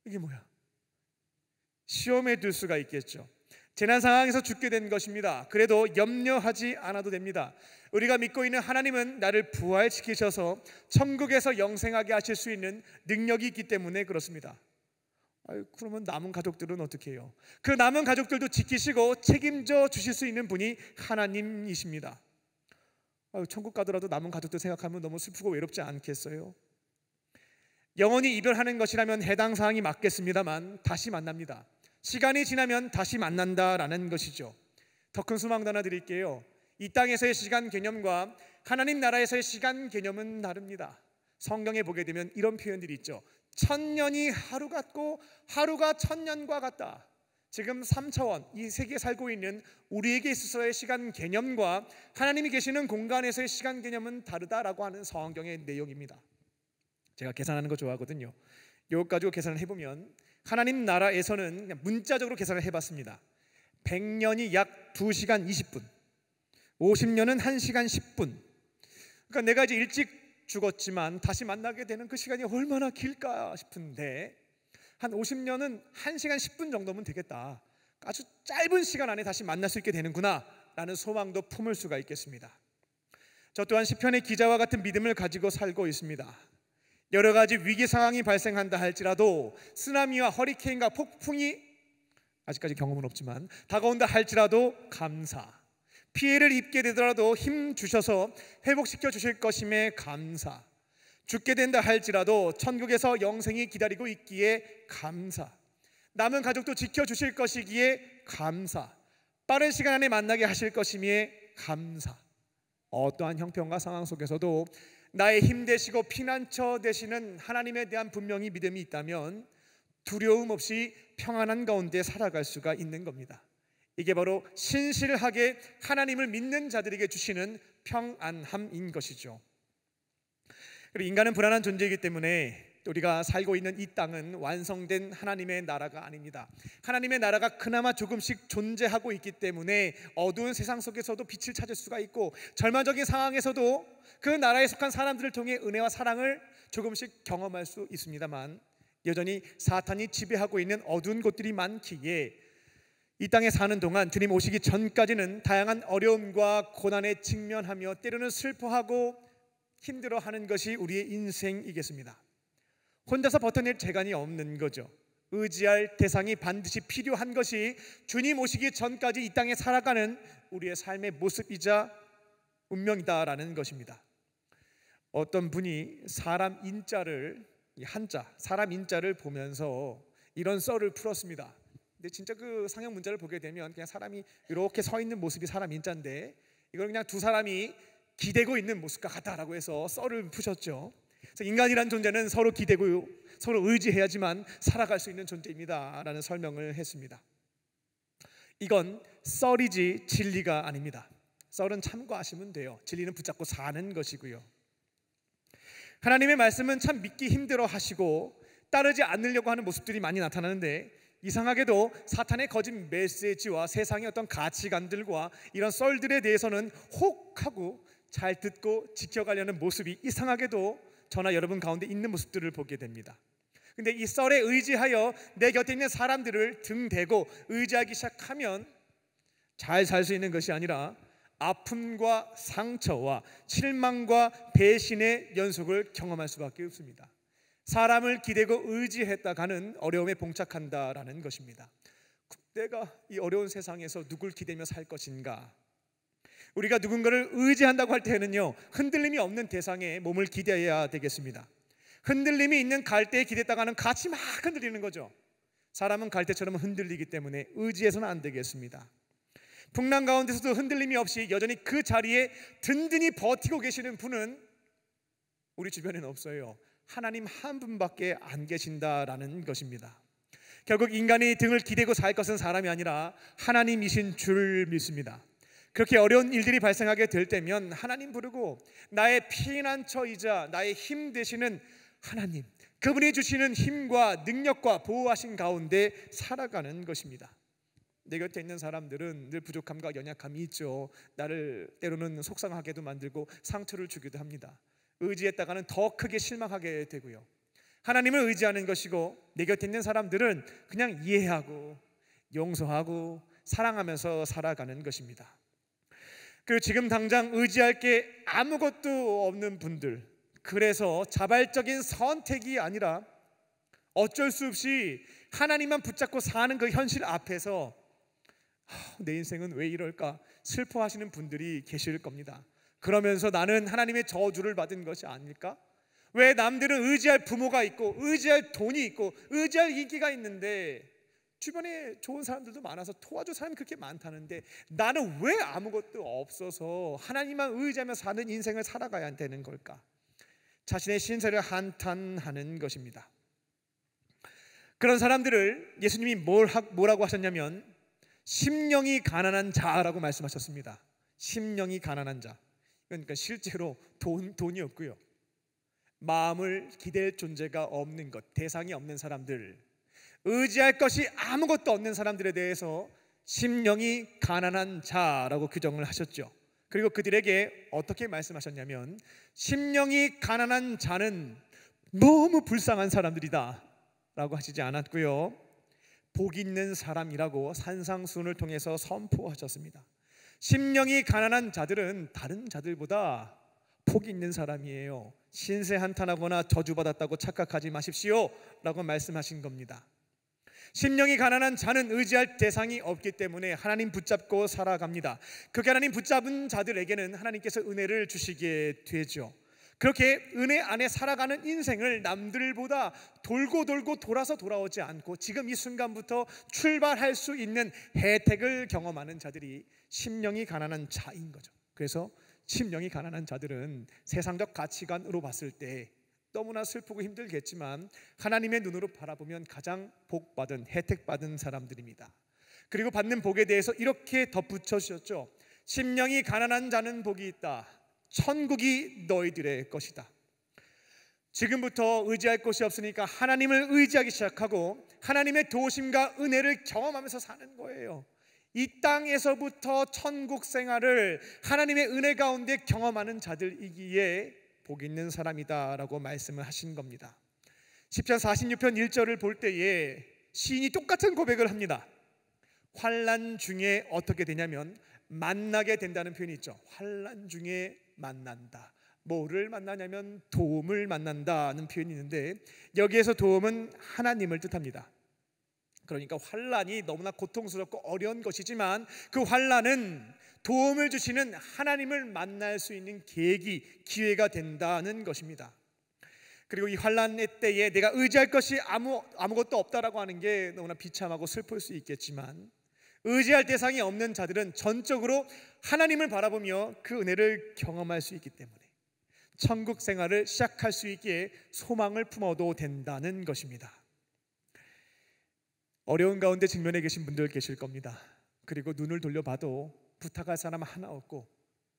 이게 뭐야? 시험에 들 수가 있겠죠. 재난 상황에서 죽게 된 것입니다. 그래도 염려하지 않아도 됩니다. 우리가 믿고 있는 하나님은 나를 부활시키셔서 천국에서 영생하게 하실 수 있는 능력이 있기 때문에 그렇습니다. 그러면 남은 가족들은 어떻게 해요? 그 남은 가족들도 지키시고 책임져 주실 수 있는 분이 하나님이십니다. 천국 가더라도 남은 가족들 생각하면 너무 슬프고 외롭지 않겠어요? 영원히 이별하는 것이라면 해당 사항이 맞겠습니다만 다시 만납니다. 시간이 지나면 다시 만난다라는 것이죠. 더 큰 소망도 하나 드릴게요. 이 땅에서의 시간 개념과 하나님 나라에서의 시간 개념은 다릅니다. 성경에 보게 되면 이런 표현들이 있죠. 1000년이 하루 같고 하루가 1000년과 같다. 지금 3차원, 이 세계에 살고 있는 우리에게 있어서의 시간 개념과 하나님이 계시는 공간에서의 시간 개념은 다르다라고 하는 성경의 내용입니다. 제가 계산하는 거 좋아하거든요. 이것 가지고 계산을 해보면 하나님 나라에서는 그냥 문자적으로 계산을 해봤습니다. 100년이 약 2시간 20분, 50년은 1시간 10분. 그러니까 내가 이제 일찍 죽었지만 다시 만나게 되는 그 시간이 얼마나 길까 싶은데 한 50년은 1시간 10분 정도면 되겠다. 아주 짧은 시간 안에 다시 만날 수 있게 되는구나 라는 소망도 품을 수가 있겠습니다. 저 또한 시편의 기자와 같은 믿음을 가지고 살고 있습니다. 여러 가지 위기 상황이 발생한다 할지라도, 쓰나미와 허리케인과 폭풍이 아직까지 경험은 없지만 다가온다 할지라도 감사, 피해를 입게 되더라도 힘 주셔서 회복시켜 주실 것임에 감사, 죽게 된다 할지라도 천국에서 영생이 기다리고 있기에 감사, 남은 가족도 지켜주실 것이기에 감사, 빠른 시간 안에 만나게 하실 것이기에 감사. 어떠한 형편과 상황 속에서도 나의 힘 되시고 피난처 되시는 하나님에 대한 분명히 믿음이 있다면 두려움 없이 평안한 가운데 살아갈 수가 있는 겁니다. 이게 바로 신실하게 하나님을 믿는 자들에게 주시는 평안함인 것이죠. 그리고 인간은 불안한 존재이기 때문에 우리가 살고 있는 이 땅은 완성된 하나님의 나라가 아닙니다. 하나님의 나라가 그나마 조금씩 존재하고 있기 때문에 어두운 세상 속에서도 빛을 찾을 수가 있고, 절망적인 상황에서도 그 나라에 속한 사람들을 통해 은혜와 사랑을 조금씩 경험할 수 있습니다만, 여전히 사탄이 지배하고 있는 어두운 곳들이 많기에 이 땅에 사는 동안 주님 오시기 전까지는 다양한 어려움과 고난에 직면하며 때로는 슬퍼하고 힘들어하는 것이 우리의 인생이겠습니다. 혼자서 버텨낼 재간이 없는 거죠. 의지할 대상이 반드시 필요한 것이 주님 오시기 전까지 이 땅에 살아가는 우리의 삶의 모습이자 운명이다라는 것입니다. 어떤 분이 사람 인자를 보면서 이런 썰을 풀었습니다. 근데 진짜 그 상형 문자를 보게 되면 그냥 사람이 이렇게 서 있는 모습이 사람 인자인데, 이걸 그냥 두 사람이 기대고 있는 모습과 같다라고 해서 썰을 푸셨죠. 그래서 인간이란 존재는 서로 기대고 서로 의지해야지만 살아갈 수 있는 존재입니다 라는 설명을 했습니다. 이건 썰이지 진리가 아닙니다. 썰은 참고하시면 돼요. 진리는 붙잡고 사는 것이고요. 하나님의 말씀은 참 믿기 힘들어 하시고 따르지 않으려고 하는 모습들이 많이 나타나는데, 이상하게도 사탄의 거짓 메시지와 세상의 어떤 가치관들과 이런 썰들에 대해서는 혹하고 잘 듣고 지켜가려는 모습이 이상하게도 저나 여러분 가운데 있는 모습들을 보게 됩니다. 근데 이 썰에 의지하여 내 곁에 있는 사람들을 등대고 의지하기 시작하면 잘 살 수 있는 것이 아니라 아픔과 상처와 실망과 배신의 연속을 경험할 수밖에 없습니다. 사람을 기대고 의지했다가는 어려움에 봉착한다라는 것입니다. 내가 이 어려운 세상에서 누굴 기대며 살 것인가? 우리가 누군가를 의지한다고 할 때는요, 흔들림이 없는 대상에 몸을 기대해야 되겠습니다. 흔들림이 있는 갈대에 기댔다가는 같이 막 흔들리는 거죠. 사람은 갈대처럼 흔들리기 때문에 의지해서는 안 되겠습니다. 풍랑 가운데서도 흔들림이 없이 여전히 그 자리에 든든히 버티고 계시는 분은 우리 주변에는 없어요. 하나님 한 분밖에 안 계신다라는 것입니다. 결국 인간이 등을 기대고 살 것은 사람이 아니라 하나님이신 줄 믿습니다. 그렇게 어려운 일들이 발생하게 될 때면 하나님 부르고 나의 피난처이자 나의 힘 되시는 하나님, 그분이 주시는 힘과 능력과 보호하신 가운데 살아가는 것입니다. 내 곁에 있는 사람들은 늘 부족함과 연약함이 있죠. 나를 때로는 속상하게도 만들고 상처를 주기도 합니다. 의지했다가는 더 크게 실망하게 되고요. 하나님을 의지하는 것이고 내 곁에 있는 사람들은 그냥 이해하고 용서하고 사랑하면서 살아가는 것입니다. 그리고 지금 당장 의지할 게 아무것도 없는 분들, 그래서 자발적인 선택이 아니라 어쩔 수 없이 하나님만 붙잡고 사는 그 현실 앞에서 내 인생은 왜 이럴까 슬퍼하시는 분들이 계실 겁니다. 그러면서 나는 하나님의 저주를 받은 것이 아닐까? 왜 남들은 의지할 부모가 있고 의지할 돈이 있고 의지할 인기가 있는데 주변에 좋은 사람들도 많아서 도와줄 사람이 그렇게 많다는데 나는 왜 아무것도 없어서 하나님만 의지하며 사는 인생을 살아가야 되는 걸까? 자신의 신세를 한탄하는 것입니다. 그런 사람들을 예수님이 뭐라고 하셨냐면 심령이 가난한 자라고 말씀하셨습니다. 심령이 가난한 자, 그러니까 실제로 돈이 없고요, 마음을 기댈 존재가 없는 것, 대상이 없는 사람들, 의지할 것이 아무것도 없는 사람들에 대해서 심령이 가난한 자라고 규정을 하셨죠. 그리고 그들에게 어떻게 말씀하셨냐면 심령이 가난한 자는 너무 불쌍한 사람들이다 라고 하시지 않았고요, 복 있는 사람이라고 산상수훈을 통해서 선포하셨습니다. 심령이 가난한 자들은 다른 자들보다 복 있는 사람이에요. 신세 한탄하거나 저주받았다고 착각하지 마십시오 라고 말씀하신 겁니다. 심령이 가난한 자는 의지할 대상이 없기 때문에 하나님 붙잡고 살아갑니다. 그렇게 하나님 붙잡은 자들에게는 하나님께서 은혜를 주시게 되죠. 그렇게 은혜 안에 살아가는 인생을 남들보다 돌고 돌아서 돌아오지 않고 지금 이 순간부터 출발할 수 있는 혜택을 경험하는 자들이 심령이 가난한 자인 거죠. 그래서 심령이 가난한 자들은 세상적 가치관으로 봤을 때 너무나 슬프고 힘들겠지만 하나님의 눈으로 바라보면 가장 복받은 혜택받은 사람들입니다. 그리고 받는 복에 대해서 이렇게 덧붙여 주셨죠. 심령이 가난한 자는 복이 있다. 천국이 너희들의 것이다. 지금부터 의지할 곳이 없으니까 하나님을 의지하기 시작하고 하나님의 도우심과 은혜를 경험하면서 사는 거예요. 이 땅에서부터 천국 생활을 하나님의 은혜 가운데 경험하는 자들이기에 복 있는 사람이다라고 말씀을 하신 겁니다. 시편 46편 1절을 볼 때에 시인이 똑같은 고백을 합니다. 환난 중에 어떻게 되냐면 만나게 된다는 표현이 있죠. 환난 중에 만난다. 뭐를 만나냐면 도움을 만난다는 표현이 있는데 여기에서 도움은 하나님을 뜻합니다. 그러니까 환난이 너무나 고통스럽고 어려운 것이지만 그 환난은 도움을 주시는 하나님을 만날 수 있는 계기, 기회가 된다는 것입니다. 그리고 이 환난의 때에 내가 의지할 것이 아무것도 없다라고 하는 게 너무나 비참하고 슬플 수 있겠지만 의지할 대상이 없는 자들은 전적으로 하나님을 바라보며 그 은혜를 경험할 수 있기 때문에 천국 생활을 시작할 수 있기에 소망을 품어도 된다는 것입니다. 어려운 가운데 직면해 계신 분들 계실 겁니다. 그리고 눈을 돌려봐도 부탁할 사람 하나 없고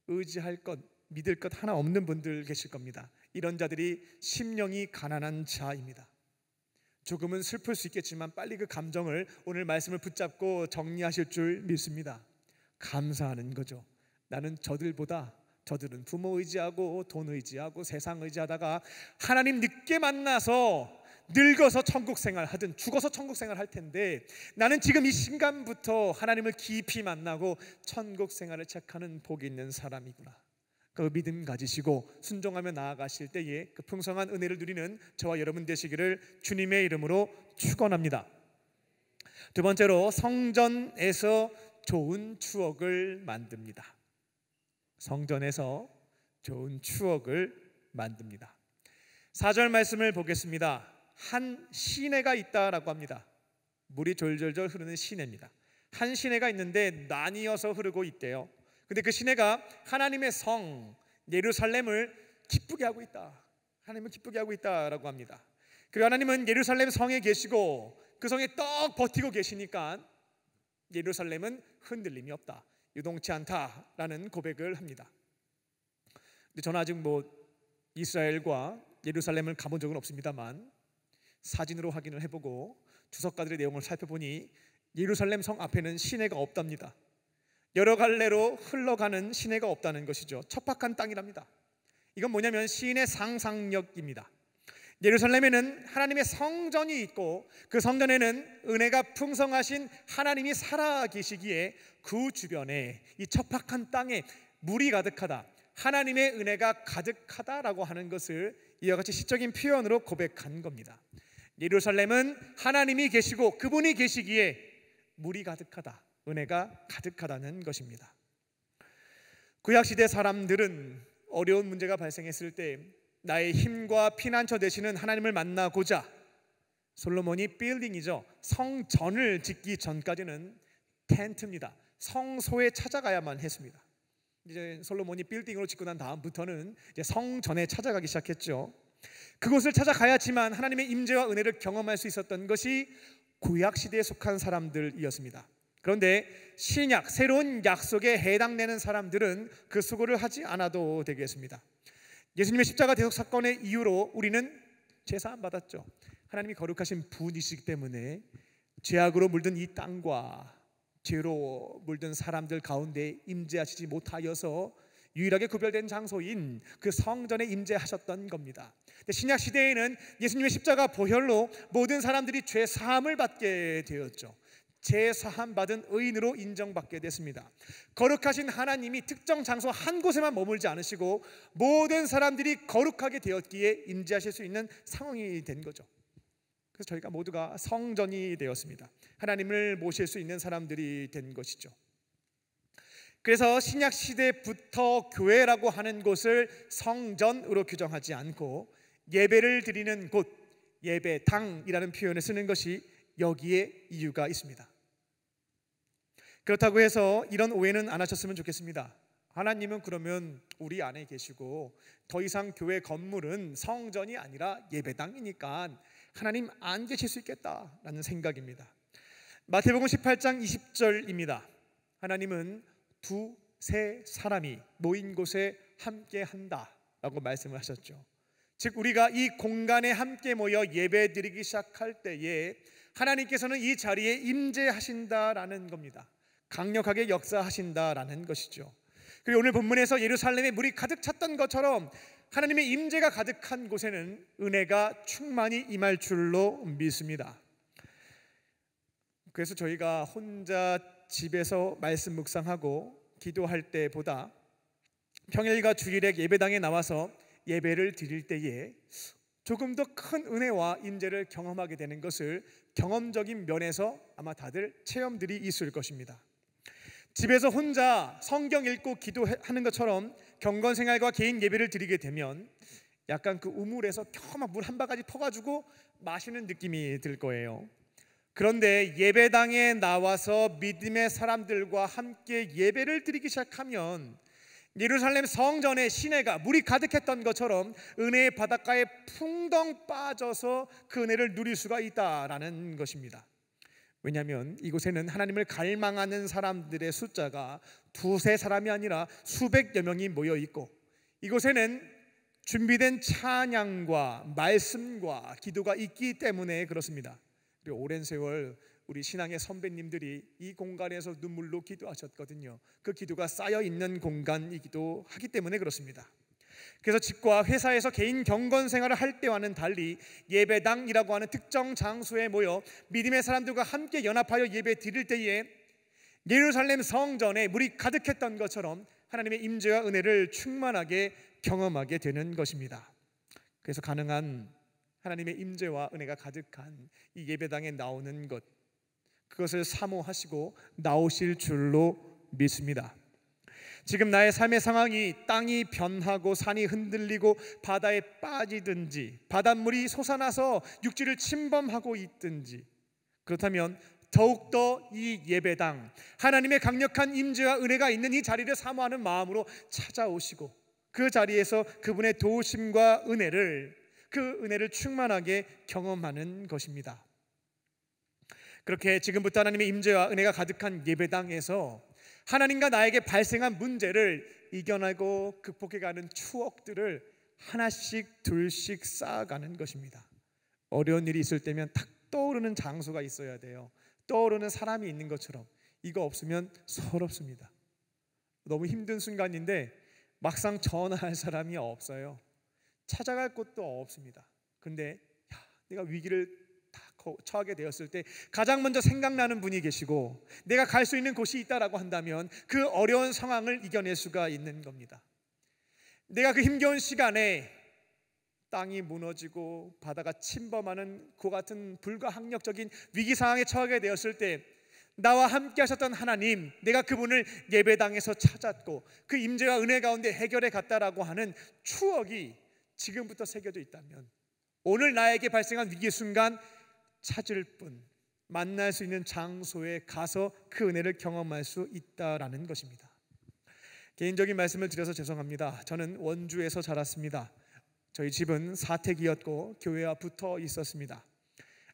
의지할 것, 믿을 것 하나 없는 분들 계실 겁니다. 이런 자들이 심령이 가난한 자입니다. 조금은 슬플 수 있겠지만 빨리 그 감정을 오늘 말씀을 붙잡고 정리하실 줄 믿습니다. 감사하는 거죠. 나는 저들은 부모 의지하고 돈 의지하고 세상 의지하다가 하나님 늦게 만나서 늙어서 천국 생활하든 죽어서 천국 생활할 텐데 나는 지금 이 순간부터 하나님을 깊이 만나고 천국 생활을 시작하는 복이 있는 사람이구나. 그 믿음 가지시고 순종하며 나아가실 때에 그 풍성한 은혜를 누리는 저와 여러분 되시기를 주님의 이름으로 축원합니다. 두 번째로 성전에서 좋은 추억을 만듭니다. 성전에서 좋은 추억을 만듭니다. 4절 말씀을 보겠습니다. 한 시내가 있다라고 합니다. 물이 졸졸졸 흐르는 시내입니다. 한 시내가 있는데 나뉘어서 흐르고 있대요. 근데 그 시내가 하나님의 성 예루살렘을 기쁘게 하고 있다. 하나님을 기쁘게 하고 있다라고 합니다. 그리고 하나님은 예루살렘 성에 계시고 그 성에 떡 버티고 계시니까 예루살렘은 흔들림이 없다. 유동치 않다라는 고백을 합니다. 근데 저는 아직 이스라엘과 예루살렘을 가본 적은 없습니다만 사진으로 확인을 해보고 주석가들의 내용을 살펴보니 예루살렘 성 앞에는 시내가 없답니다. 여러 갈래로 흘러가는 시내가 없다는 것이죠. 척박한 땅이랍니다. 이건 뭐냐면 시인의 상상력입니다. 예루살렘에는 하나님의 성전이 있고 그 성전에는 은혜가 풍성하신 하나님이 살아계시기에 그 주변에 이 척박한 땅에 물이 가득하다, 하나님의 은혜가 가득하다라고 하는 것을 이와 같이 시적인 표현으로 고백한 겁니다. 예루살렘은 하나님이 계시고 그분이 계시기에 물이 가득하다, 은혜가 가득하다는 것입니다. 구약시대 사람들은 어려운 문제가 발생했을 때 나의 힘과 피난처 되시는 하나님을 만나고자 솔로몬이 빌딩이죠, 성전을 짓기 전까지는 텐트입니다. 성소에 찾아가야만 했습니다. 이제 솔로몬이 빌딩으로 짓고 난 다음부터는 이제 성전에 찾아가기 시작했죠. 그곳을 찾아가야지만 하나님의 임재와 은혜를 경험할 수 있었던 것이 구약시대에 속한 사람들이었습니다. 그런데 신약, 새로운 약속에 해당되는 사람들은 그 수고를 하지 않아도 되겠습니다. 예수님의 십자가 대속 사건의 이유로 우리는 제사함 받았죠. 하나님이 거룩하신 분이시기 때문에 죄악으로 물든 이 땅과 죄로 물든 사람들 가운데 임재하시지 못하여서 유일하게 구별된 장소인 그 성전에 임재하셨던 겁니다. 신약 시대에는 예수님의 십자가 보혈로 모든 사람들이 죄 사함을 받게 되었죠. 죄 사함 받은 의인으로 인정받게 됐습니다. 거룩하신 하나님이 특정 장소 한 곳에만 머물지 않으시고 모든 사람들이 거룩하게 되었기에 임재하실 수 있는 상황이 된 거죠. 그래서 저희가 모두가 성전이 되었습니다. 하나님을 모실 수 있는 사람들이 된 것이죠. 그래서 신약 시대부터 교회라고 하는 곳을 성전으로 규정하지 않고 예배를 드리는 곳, 예배당이라는 표현을 쓰는 것이 여기에 이유가 있습니다. 그렇다고 해서 이런 오해는 안 하셨으면 좋겠습니다. 하나님은 그러면 우리 안에 계시고 더 이상 교회 건물은 성전이 아니라 예배당이니까 하나님 안 계실 수 있겠다라는 생각입니다. 마태복음 18장 20절입니다. 하나님은 두세 사람이 모인 곳에 함께 한다라고 말씀을 하셨죠. 즉 우리가 이 공간에 함께 모여 예배드리기 시작할 때에 하나님께서는 이 자리에 임재하신다라는 겁니다. 강력하게 역사하신다라는 것이죠. 그리고 오늘 본문에서 예루살렘에 물이 가득 찼던 것처럼 하나님의 임재가 가득한 곳에는 은혜가 충만히 임할 줄로 믿습니다. 그래서 저희가 혼자 집에서 말씀 묵상하고 기도할 때보다 평일과 주일에 예배당에 나와서 예배를 드릴 때에 조금 더 큰 은혜와 임재를 경험하게 되는 것을 경험적인 면에서 아마 다들 체험들이 있을 것입니다. 집에서 혼자 성경 읽고 기도하는 것처럼 경건생활과 개인 예배를 드리게 되면 약간 그 우물에서 막 물 한 바가지 퍼가지고 마시는 느낌이 들 거예요. 그런데 예배당에 나와서 믿음의 사람들과 함께 예배를 드리기 시작하면 예루살렘 성전의 시내가 물이 가득했던 것처럼 은혜의 바닷가에 풍덩 빠져서 그 은혜를 누릴 수가 있다라는 것입니다. 왜냐하면 이곳에는 하나님을 갈망하는 사람들의 숫자가 두세 사람이 아니라 수백여 명이 모여 있고, 이곳에는 준비된 찬양과 말씀과 기도가 있기 때문에 그렇습니다. 그리고 오랜 세월 우리 신앙의 선배님들이 이 공간에서 눈물로 기도하셨거든요. 그 기도가 쌓여 있는 공간이기도 하기 때문에 그렇습니다. 그래서 집과 회사에서 개인 경건 생활을 할 때와는 달리 예배당이라고 하는 특정 장소에 모여 믿음의 사람들과 함께 연합하여 예배 드릴 때에 예루살렘 성전에 물이 가득했던 것처럼 하나님의 임재와 은혜를 충만하게 경험하게 되는 것입니다. 그래서 가능한 하나님의 임재와 은혜가 가득한 이 예배당에 나오는 것, 그것을 사모하시고 나오실 줄로 믿습니다. 지금 나의 삶의 상황이 땅이 변하고 산이 흔들리고 바다에 빠지든지 바닷물이 솟아나서 육지를 침범하고 있든지, 그렇다면 더욱더 이 예배당, 하나님의 강력한 임재와 은혜가 있는 이 자리를 사모하는 마음으로 찾아오시고 그 자리에서 그분의 도우심과 그 은혜를 충만하게 경험하는 것입니다. 그렇게 지금부터 하나님의 임재와 은혜가 가득한 예배당에서 하나님과 나에게 발생한 문제를 이겨내고 극복해가는 추억들을 하나씩 둘씩 쌓아가는 것입니다. 어려운 일이 있을 때면 탁 떠오르는 장소가 있어야 돼요. 떠오르는 사람이 있는 것처럼. 이거 없으면 서럽습니다. 너무 힘든 순간인데 막상 전화할 사람이 없어요. 찾아갈 곳도 없습니다. 그런데 내가 위기를 처하게 되었을 때 가장 먼저 생각나는 분이 계시고 내가 갈 수 있는 곳이 있다라고 한다면 그 어려운 상황을 이겨낼 수가 있는 겁니다. 내가 그 힘겨운 시간에 땅이 무너지고 바다가 침범하는 그 같은 불가항력적인 위기 상황에 처하게 되었을 때 나와 함께 하셨던 하나님, 내가 그분을 예배당에서 찾았고 그 임재와 은혜 가운데 해결해 갔다라고 하는 추억이 지금부터 새겨져 있다면 오늘 나에게 발생한 위기 순간 찾을 분, 만날 수 있는 장소에 가서 그 은혜를 경험할 수 있다라는 것입니다. 개인적인 말씀을 드려서 죄송합니다. 저는 원주에서 자랐습니다. 저희 집은 사택이었고 교회와 붙어 있었습니다.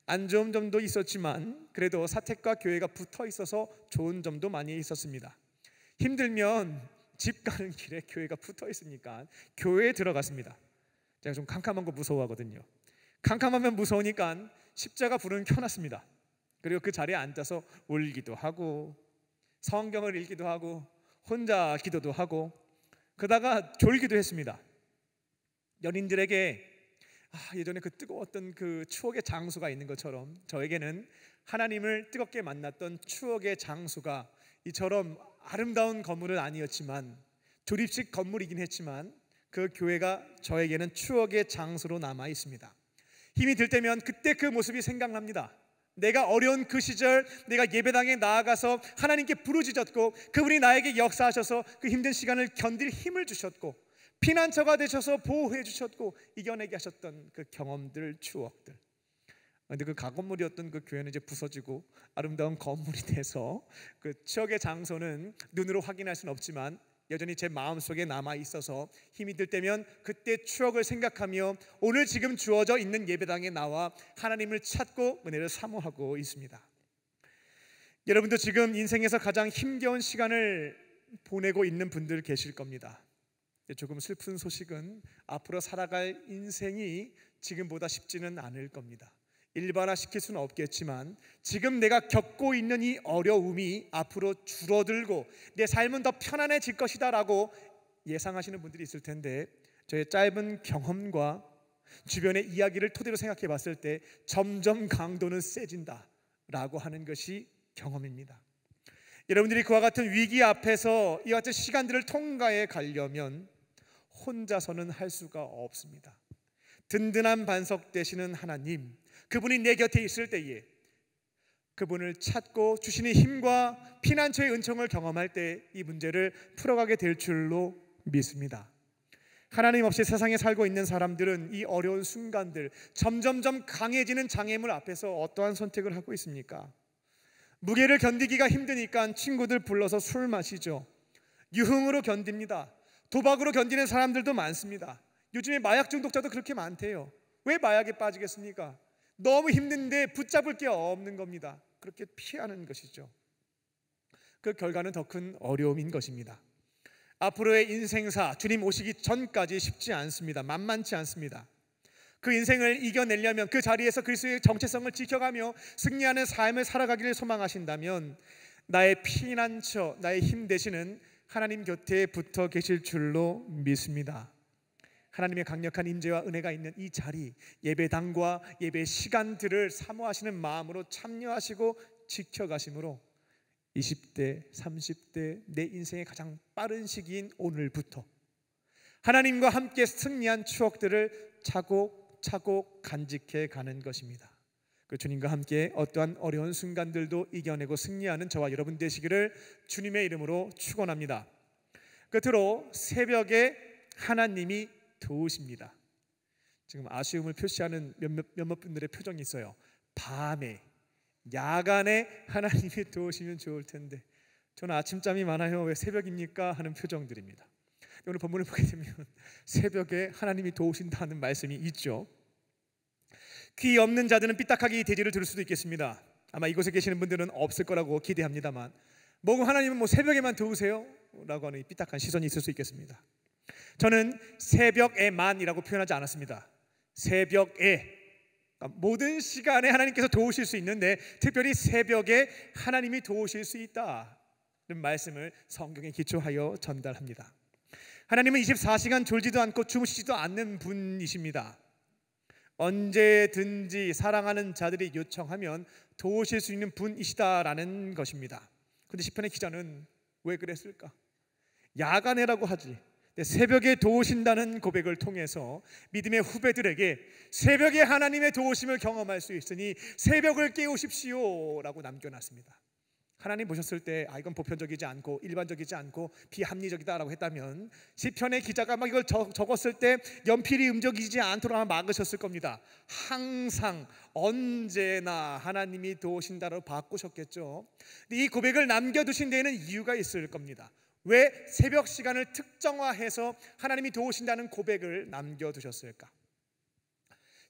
안 좋은 점도 있었지만 그래도 사택과 교회가 붙어 있어서 좋은 점도 많이 있었습니다. 힘들면 집 가는 길에 교회가 붙어 있으니까 교회에 들어갔습니다. 제가 좀 캄캄한 거 무서워하거든요. 캄캄하면 무서우니까 십자가 불은 켜놨습니다. 그리고 그 자리에 앉아서 울기도 하고 성경을 읽기도 하고 혼자 기도도 하고 그러다가 졸기도 했습니다. 연인들에게 예전에 그 뜨거웠던 그 추억의 장소가 있는 것처럼 저에게는 하나님을 뜨겁게 만났던 추억의 장소가 이처럼 아름다운 건물은 아니었지만 조립식 건물이긴 했지만 그 교회가 저에게는 추억의 장소로 남아 있습니다. 힘이 들 때면 그때 그 모습이 생각납니다. 내가 어려운 그 시절 내가 예배당에 나아가서 하나님께 부르짖었고 그분이 나에게 역사하셔서 그 힘든 시간을 견딜 힘을 주셨고 피난처가 되셔서 보호해 주셨고 이겨내게 하셨던 그 경험들, 추억들. 그런데 그 가건물이었던 그 교회는 이제 부서지고 아름다운 건물이 돼서 그 추억의 장소는 눈으로 확인할 수는 없지만 여전히 제 마음속에 남아 있어서 힘이 들 때면 그때 추억을 생각하며 오늘 지금 주어져 있는 예배당에 나와 하나님을 찾고 은혜를 사모하고 있습니다. 여러분도 지금 인생에서 가장 힘겨운 시간을 보내고 있는 분들 계실 겁니다. 조금 슬픈 소식은 앞으로 살아갈 인생이 지금보다 쉽지는 않을 겁니다. 일반화시킬 수는 없겠지만 지금 내가 겪고 있는 이 어려움이 앞으로 줄어들고 내 삶은 더 편안해질 것이다 라고 예상하시는 분들이 있을 텐데, 저의 짧은 경험과 주변의 이야기를 토대로 생각해 봤을 때 점점 강도는 세진다 라고 하는 것이 경험입니다. 여러분들이 그와 같은 위기 앞에서 이 같은 시간들을 통과해 가려면 혼자서는 할 수가 없습니다. 든든한 반석 되시는 하나님, 그분이 내 곁에 있을 때에 그분을 찾고 주시는 힘과 피난처의 은총을 경험할 때 이 문제를 풀어가게 될 줄로 믿습니다. 하나님 없이 세상에 살고 있는 사람들은 이 어려운 순간들, 점점점 강해지는 장애물 앞에서 어떠한 선택을 하고 있습니까? 무게를 견디기가 힘드니까 친구들 불러서 술 마시죠. 유흥으로 견딥니다. 도박으로 견디는 사람들도 많습니다. 요즘에 마약 중독자도 그렇게 많대요. 왜 마약에 빠지겠습니까? 너무 힘든데 붙잡을 게 없는 겁니다. 그렇게 피하는 것이죠. 그 결과는 더 큰 어려움인 것입니다. 앞으로의 인생사, 주님 오시기 전까지 쉽지 않습니다. 만만치 않습니다. 그 인생을 이겨내려면, 그 자리에서 그리스도의 정체성을 지켜가며 승리하는 삶을 살아가기를 소망하신다면 나의 피난처, 나의 힘 되시는 하나님 곁에 붙어 계실 줄로 믿습니다. 하나님의 강력한 임재와 은혜가 있는 이 자리, 예배당과 예배 시간들을 사모하시는 마음으로 참여하시고 지켜가심으로 20대, 30대 내 인생의 가장 빠른 시기인 오늘부터 하나님과 함께 승리한 추억들을 차곡차곡 간직해 가는 것입니다. 그 주님과 함께 어떠한 어려운 순간들도 이겨내고 승리하는 저와 여러분 되시기를 주님의 이름으로 축원합니다. 끝으로 새벽에 하나님이 도우십니다. 지금 아쉬움을 표시하는 몇몇 분들의 표정이 있어요. 밤에, 야간에 하나님이 도우시면 좋을 텐데 저는 아침잠이 많아요. 왜 새벽입니까? 하는 표정들입니다. 오늘 본문을 보게 되면 새벽에 하나님이 도우신다는 말씀이 있죠. 귀 없는 자들은 삐딱하게 대지를 들을 수도 있겠습니다. 아마 이곳에 계시는 분들은 없을 거라고 기대합니다만, 뭐 하나님은 새벽에만 도우세요? 라고 하는 삐딱한 시선이 있을 수 있겠습니다. 저는 새벽에만이라고 표현하지 않았습니다. 새벽에, 모든 시간에 하나님께서 도우실 수 있는데 특별히 새벽에 하나님이 도우실 수 있다는 말씀을 성경에 기초하여 전달합니다. 하나님은 24시간 졸지도 않고 주무시지도 않는 분이십니다. 언제든지 사랑하는 자들이 요청하면 도우실 수 있는 분이시다라는 것입니다. 그런데 시편의 기자는 왜 그랬을까? 야간에라고 하지, 새벽에 도우신다는 고백을 통해서 믿음의 후배들에게 새벽에 하나님의 도우심을 경험할 수 있으니 새벽을 깨우십시오 라고 남겨놨습니다. 하나님 보셨을 때 이건 보편적이지 않고 일반적이지 않고 비합리적이다라고 했다면 시편의 기자가 막 이걸 적었을 때 연필이 움직이지 않도록 아마 막으셨을 겁니다. 항상 언제나 하나님이 도우신다로 바꾸셨겠죠. 이 고백을 남겨두신 데에는 이유가 있을 겁니다. 왜 새벽 시간을 특정화해서 하나님이 도우신다는 고백을 남겨두셨을까?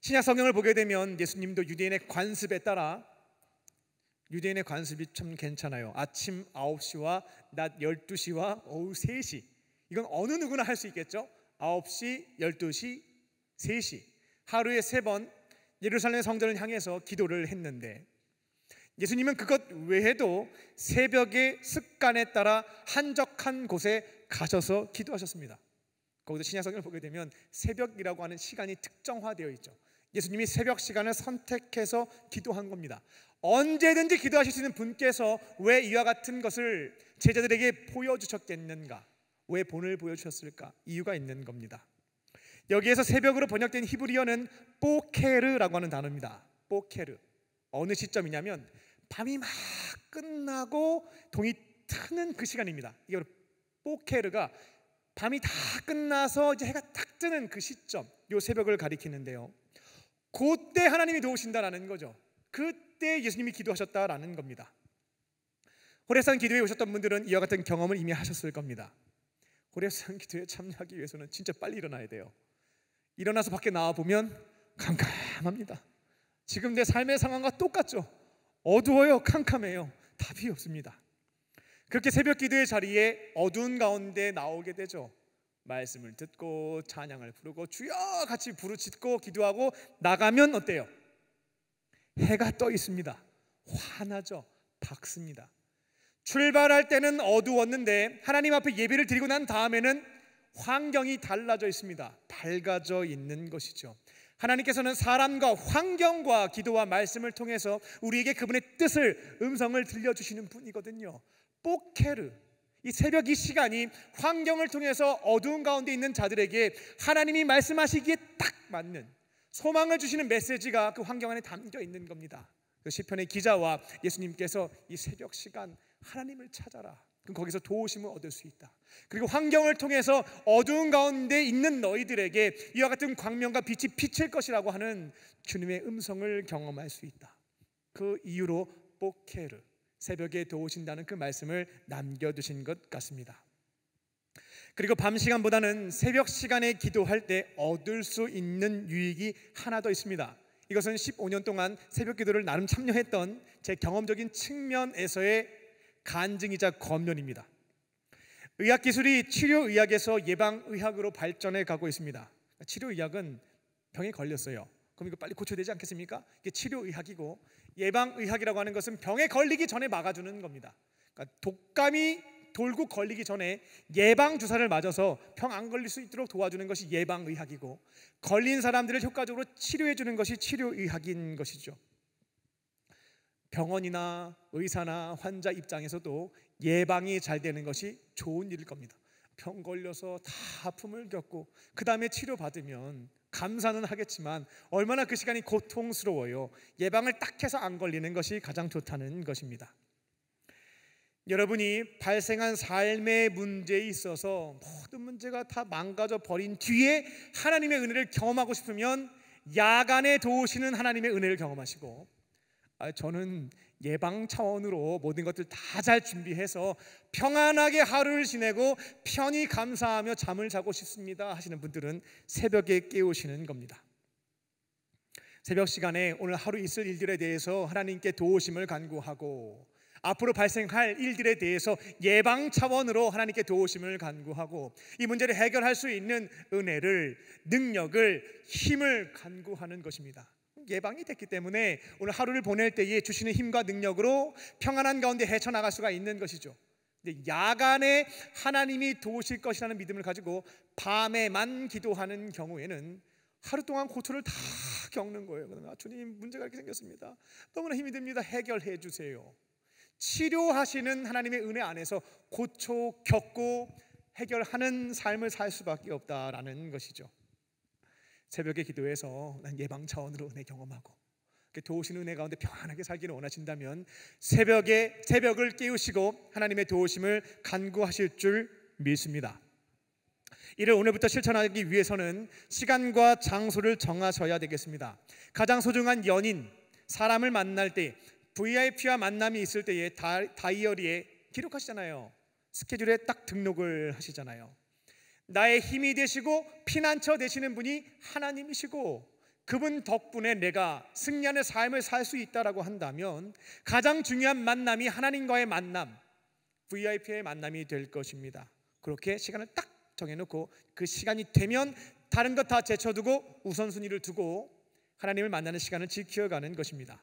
신약 성경을 보게 되면 예수님도 유대인의 관습에 따라, 유대인의 관습이 참 괜찮아요. 아침 9시와 낮 12시와 오후 3시, 이건 어느 누구나 할 수 있겠죠. 9시, 12시, 3시 하루에 3번 예루살렘 성전을 향해서 기도를 했는데, 예수님은 그것 외에도 새벽의 습관에 따라 한적한 곳에 가셔서 기도하셨습니다. 거기서 신약 성경을 보게 되면 새벽이라고 하는 시간이 특정화되어 있죠. 예수님이 새벽 시간을 선택해서 기도한 겁니다. 언제든지 기도하실 수 있는 분께서 왜 이와 같은 것을 제자들에게 보여주셨겠는가? 왜 본을 보여주셨을까? 이유가 있는 겁니다. 여기에서 새벽으로 번역된 히브리어는 뽀케르라고 하는 단어입니다. 뽀케르. 어느 시점이냐면 밤이 막 끝나고 동이 트는 그 시간입니다. 이게 뽀케르가 밤이 다 끝나서 이제 해가 딱 뜨는 그 시점, 요 새벽을 가리키는데요. 그때 하나님이 도우신다라는 거죠. 그때 예수님이 기도하셨다라는 겁니다. 호렙산 기도에 오셨던 분들은 이와 같은 경험을 이미 하셨을 겁니다. 호렙산 기도에 참여하기 위해서는 진짜 빨리 일어나야 돼요. 일어나서 밖에 나와 보면 캄캄합니다. 지금 내 삶의 상황과 똑같죠. 어두워요. 캄캄해요. 답이 없습니다. 그렇게 새벽 기도의 자리에 어두운 가운데 나오게 되죠. 말씀을 듣고 찬양을 부르고 주여 같이 부르짖고 기도하고 나가면 어때요? 해가 떠 있습니다. 화나죠. 박습니다. 출발할 때는 어두웠는데 하나님 앞에 예배를 드리고 난 다음에는 환경이 달라져 있습니다. 밝아져 있는 것이죠. 하나님께서는 사람과 환경과 기도와 말씀을 통해서 우리에게 그분의 뜻을, 음성을 들려주시는 분이거든요. 뽀케르, 이 새벽 이 시간이 환경을 통해서 어두운 가운데 있는 자들에게 하나님이 말씀하시기에 딱 맞는 소망을 주시는 메시지가 그 환경 안에 담겨 있는 겁니다. 그 시편의 기자와 예수님께서 이 새벽 시간 하나님을 찾아라, 그럼 거기서 도우심을 얻을 수 있다. 그리고 환경을 통해서 어두운 가운데 있는 너희들에게 이와 같은 광명과 빛이 비칠 것이라고 하는 주님의 음성을 경험할 수 있다. 그 이유로 뽀케르, 새벽에 도우신다는 그 말씀을 남겨두신 것 같습니다. 그리고 밤 시간보다는 새벽 시간에 기도할 때 얻을 수 있는 유익이 하나 더 있습니다. 이것은 15년 동안 새벽 기도를 나름 참여했던 제 경험적인 측면에서의 간증이자 권면입니다. 의학기술이 치료의학에서 예방의학으로 발전해 가고 있습니다. 치료의학은 병에 걸렸어요. 그럼 이거 빨리 고쳐야 되지 않겠습니까? 이게 치료의학이고, 예방의학이라고 하는 것은 병에 걸리기 전에 막아주는 겁니다. 그러니까 독감이 돌고 걸리기 전에 예방주사를 맞아서 병 안 걸릴 수 있도록 도와주는 것이 예방의학이고, 걸린 사람들을 효과적으로 치료해 주는 것이 치료의학인 것이죠. 병원이나 의사나 환자 입장에서도 예방이 잘 되는 것이 좋은 일일 겁니다. 병 걸려서 다 아픔을 겪고 그 다음에 치료받으면 감사는 하겠지만 얼마나 그 시간이 고통스러워요. 예방을 딱 해서 안 걸리는 것이 가장 좋다는 것입니다. 여러분이 발생한 삶의 문제에 있어서 모든 문제가 다 망가져 버린 뒤에 하나님의 은혜를 경험하고 싶으면 야간에 도우시는 하나님의 은혜를 경험하시고, 저는 예방 차원으로 모든 것들 다 잘 준비해서 평안하게 하루를 지내고 편히 감사하며 잠을 자고 싶습니다 하시는 분들은 새벽에 깨우시는 겁니다. 새벽 시간에 오늘 하루 있을 일들에 대해서 하나님께 도우심을 간구하고, 앞으로 발생할 일들에 대해서 예방 차원으로 하나님께 도우심을 간구하고, 이 문제를 해결할 수 있는 은혜를, 능력을, 힘을 간구하는 것입니다. 예방이 됐기 때문에 오늘 하루를 보낼 때에 주시는 힘과 능력으로 평안한 가운데 헤쳐나갈 수가 있는 것이죠. 근데 야간에 하나님이 도우실 것이라는 믿음을 가지고 밤에만 기도하는 경우에는 하루 동안 고초를 다 겪는 거예요. 그러면 주님, 문제가 이렇게 생겼습니다. 너무나 힘이 듭니다. 해결해 주세요. 치료하시는 하나님의 은혜 안에서 고초 겪고 해결하는 삶을 살 수밖에 없다라는 것이죠. 새벽에 기도해서 난 예방 차원으로 은혜 경험하고 도우시는 은혜 가운데 평안하게 살기를 원하신다면 새벽을 깨우시고 하나님의 도우심을 간구하실 줄 믿습니다. 이를 오늘부터 실천하기 위해서는 시간과 장소를 정하셔야 되겠습니다. 가장 소중한 연인, 사람을 만날 때, VIP와 만남이 있을 때에 다이어리에 기록하시잖아요. 스케줄에 딱 등록을 하시잖아요. 나의 힘이 되시고 피난처 되시는 분이 하나님이시고 그분 덕분에 내가 승리하는 삶을 살 수 있다라고 한다면 가장 중요한 만남이 하나님과의 만남, VIP의 만남이 될 것입니다. 그렇게 시간을 딱 정해놓고 그 시간이 되면 다른 것 다 제쳐두고 우선순위를 두고 하나님을 만나는 시간을 지켜가는 것입니다.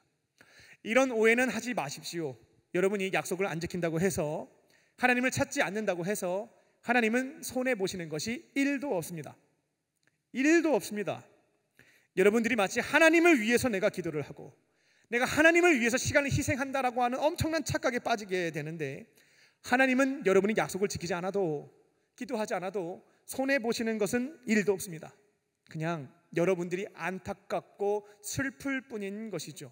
이런 오해는 하지 마십시오. 여러분이 약속을 안 지킨다고 해서, 하나님을 찾지 않는다고 해서 하나님은 손해보시는 것이 1도 없습니다. 1도 없습니다. 여러분들이 마치 하나님을 위해서 내가 기도를 하고 내가 하나님을 위해서 시간을 희생한다라고 하는 엄청난 착각에 빠지게 되는데, 하나님은 여러분이 약속을 지키지 않아도, 기도하지 않아도 손해보시는 것은 1도 없습니다. 그냥 여러분들이 안타깝고 슬플 뿐인 것이죠.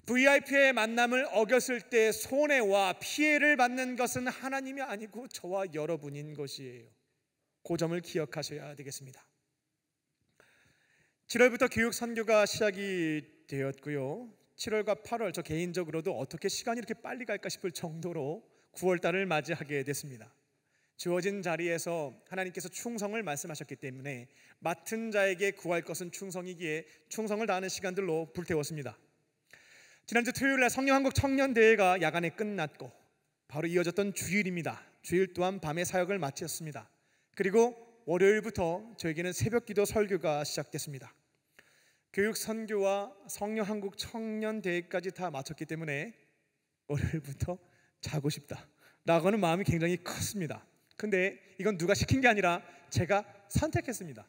VIP의 만남을 어겼을 때 손해와 피해를 받는 것은 하나님이 아니고 저와 여러분인 것이에요. 그 점을 기억하셔야 되겠습니다. 7월부터 교육 선교가 시작이 되었고요. 7월과 8월 저 개인적으로도 어떻게 시간이 이렇게 빨리 갈까 싶을 정도로 9월달을 맞이하게 됐습니다. 주어진 자리에서 하나님께서 충성을 말씀하셨기 때문에 맡은 자에게 구할 것은 충성이기에 충성을 다하는 시간들로 불태웠습니다. 지난주 토요일날 성령한국 청년대회가 야간에 끝났고 바로 이어졌던 주일입니다. 주일 또한 밤에 사역을 마쳤습니다. 그리고 월요일부터 저에게는 새벽기도 설교가 시작됐습니다. 교육 선교와 성령한국 청년대회까지 다 마쳤기 때문에 월요일부터 자고 싶다 라고 하는 마음이 굉장히 컸습니다. 근데 이건 누가 시킨 게 아니라 제가 선택했습니다.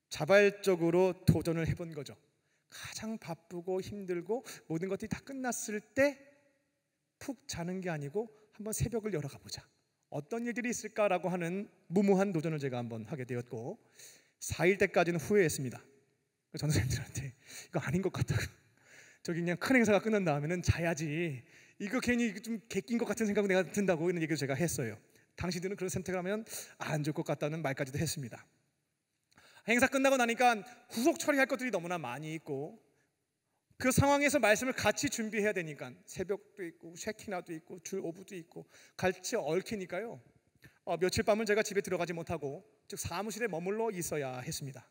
자발적으로 도전을 해본 거죠. 가장 바쁘고 힘들고 모든 것들이 다 끝났을 때 푹 자는 게 아니고 한번 새벽을 열어가 보자. 어떤 일들이 있을까라고 하는 무모한 도전을 제가 한번 하게 되었고 4일 때까지는 후회했습니다. 전도사님들한테 이거 아닌 것 같다고, 저기 그냥 큰 행사가 끝난 다음에는 자야지, 이거 괜히 좀 개낀 것 같은 생각이 내가 든다고 이런 얘기를 제가 했어요. 당신들은 그런 선택을 하면 안 좋을 것 같다는 말까지도 했습니다. 행사 끝나고 나니까 후속 처리할 것들이 너무나 많이 있고 그 상황에서 말씀을 같이 준비해야 되니까 새벽도 있고 쉐키나도 있고 줄 오브도 있고 같이 얽히니까요. 며칠 밤은 제가 집에 들어가지 못하고 즉 사무실에 머물러 있어야 했습니다.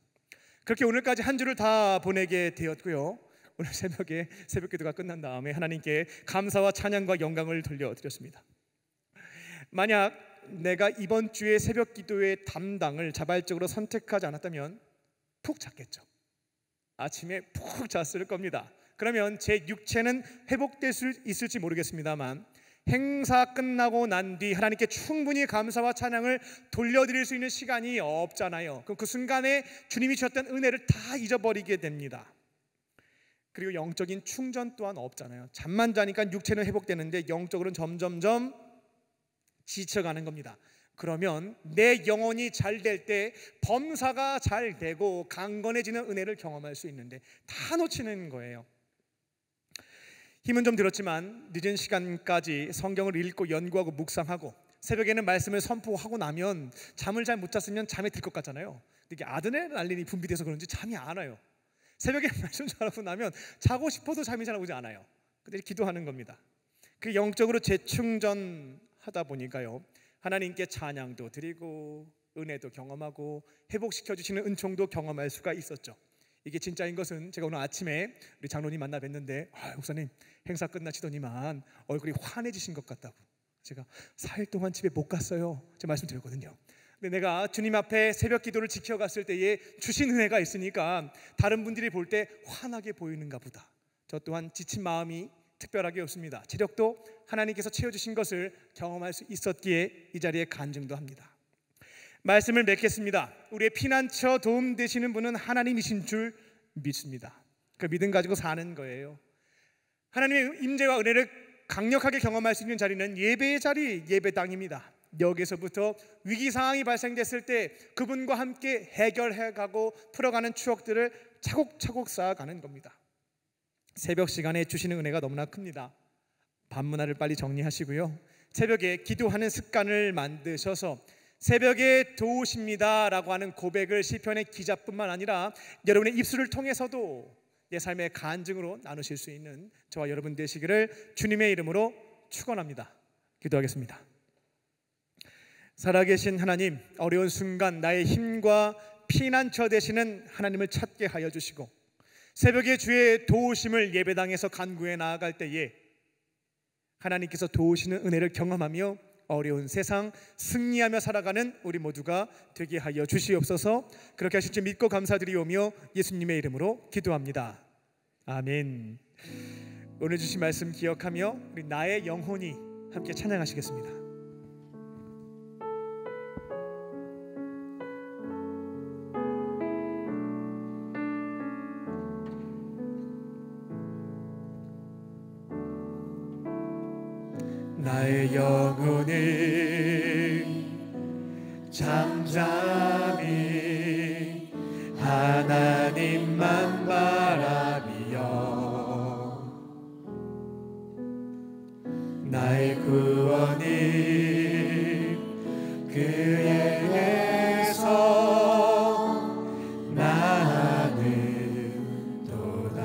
그렇게 오늘까지 한 주를 다 보내게 되었고요. 오늘 새벽에 새벽기도가 끝난 다음에 하나님께 감사와 찬양과 영광을 돌려드렸습니다. 만약 내가 이번 주에 새벽기도의 담당을 자발적으로 선택하지 않았다면 푹 잤겠죠. 아침에 푹 잤을 겁니다. 그러면 제 육체는 회복될 수 있을지 모르겠습니다만 행사 끝나고 난 뒤 하나님께 충분히 감사와 찬양을 돌려드릴 수 있는 시간이 없잖아요. 그럼 그 순간에 주님이 주셨던 은혜를 다 잊어버리게 됩니다. 그리고 영적인 충전 또한 없잖아요. 잠만 자니까 육체는 회복되는데 영적으로는 점점점 지쳐가는 겁니다. 그러면 내 영혼이 잘 될 때 범사가 잘 되고 강건해지는 은혜를 경험할 수 있는데 다 놓치는 거예요. 힘은 좀 들었지만 늦은 시간까지 성경을 읽고 연구하고 묵상하고 새벽에는 말씀을 선포하고 나면 잠을 잘 못 잤으면 잠에 들 것 같잖아요. 이게 아드레날린이 분비돼서 그런지 잠이 안 와요. 새벽에 말씀 잘하고 나면 자고 싶어도 잠이 잘 오지 않아요. 근데 기도하는 겁니다. 그 영적으로 재충전하다 보니까요, 하나님께 찬양도 드리고 은혜도 경험하고 회복시켜 주시는 은총도 경험할 수가 있었죠. 이게 진짜인 것은 제가 오늘 아침에 우리 장로님 만나 뵀는데 목사님 행사 끝나시더니만 얼굴이 환해지신 것 같다고. 제가 4일 동안 집에 못 갔어요, 제가 말씀드렸거든요. 근데 내가 주님 앞에 새벽 기도를 지켜갔을 때에 주신 은혜가 있으니까 다른 분들이 볼 때 환하게 보이는가 보다. 저 또한 지친 마음이 특별하게 없습니다. 체력도 하나님께서 채워주신 것을 경험할 수 있었기에 이 자리에 간증도 합니다. 말씀을 맺겠습니다. 우리의 피난처 도움 되시는 분은 하나님이신 줄 믿습니다. 그 믿음 가지고 사는 거예요. 하나님의 임재와 은혜를 강력하게 경험할 수 있는 자리는 예배의 자리, 예배당입니다. 여기서부터 위기 상황이 발생됐을 때 그분과 함께 해결해가고 풀어가는 추억들을 차곡차곡 쌓아가는 겁니다. 새벽 시간에 주시는 은혜가 너무나 큽니다. 밤문화를 빨리 정리하시고요, 새벽에 기도하는 습관을 만드셔서 새벽에 도우십니다 라고 하는 고백을 시편의 기자뿐만 아니라 여러분의 입술을 통해서도 내 삶의 간증으로 나누실 수 있는 저와 여러분 되시기를 주님의 이름으로 축원합니다. 기도하겠습니다. 살아계신 하나님, 어려운 순간 나의 힘과 피난처 되시는 하나님을 찾게 하여 주시고 새벽에 주의 도우심을 예배당에서 간구해 나아갈 때에 하나님께서 도우시는 은혜를 경험하며 어려운 세상 승리하며 살아가는 우리 모두가 되게 하여 주시옵소서. 그렇게 하실 줄 믿고 감사드리오며 예수님의 이름으로 기도합니다. 아멘. 오늘 주신 말씀 기억하며 우리 나의 영혼이 함께 찬양하시겠습니다. 나의 영혼이 잠잠히 하나님만 바라비여 나의 구원이 그에게서 나는도다.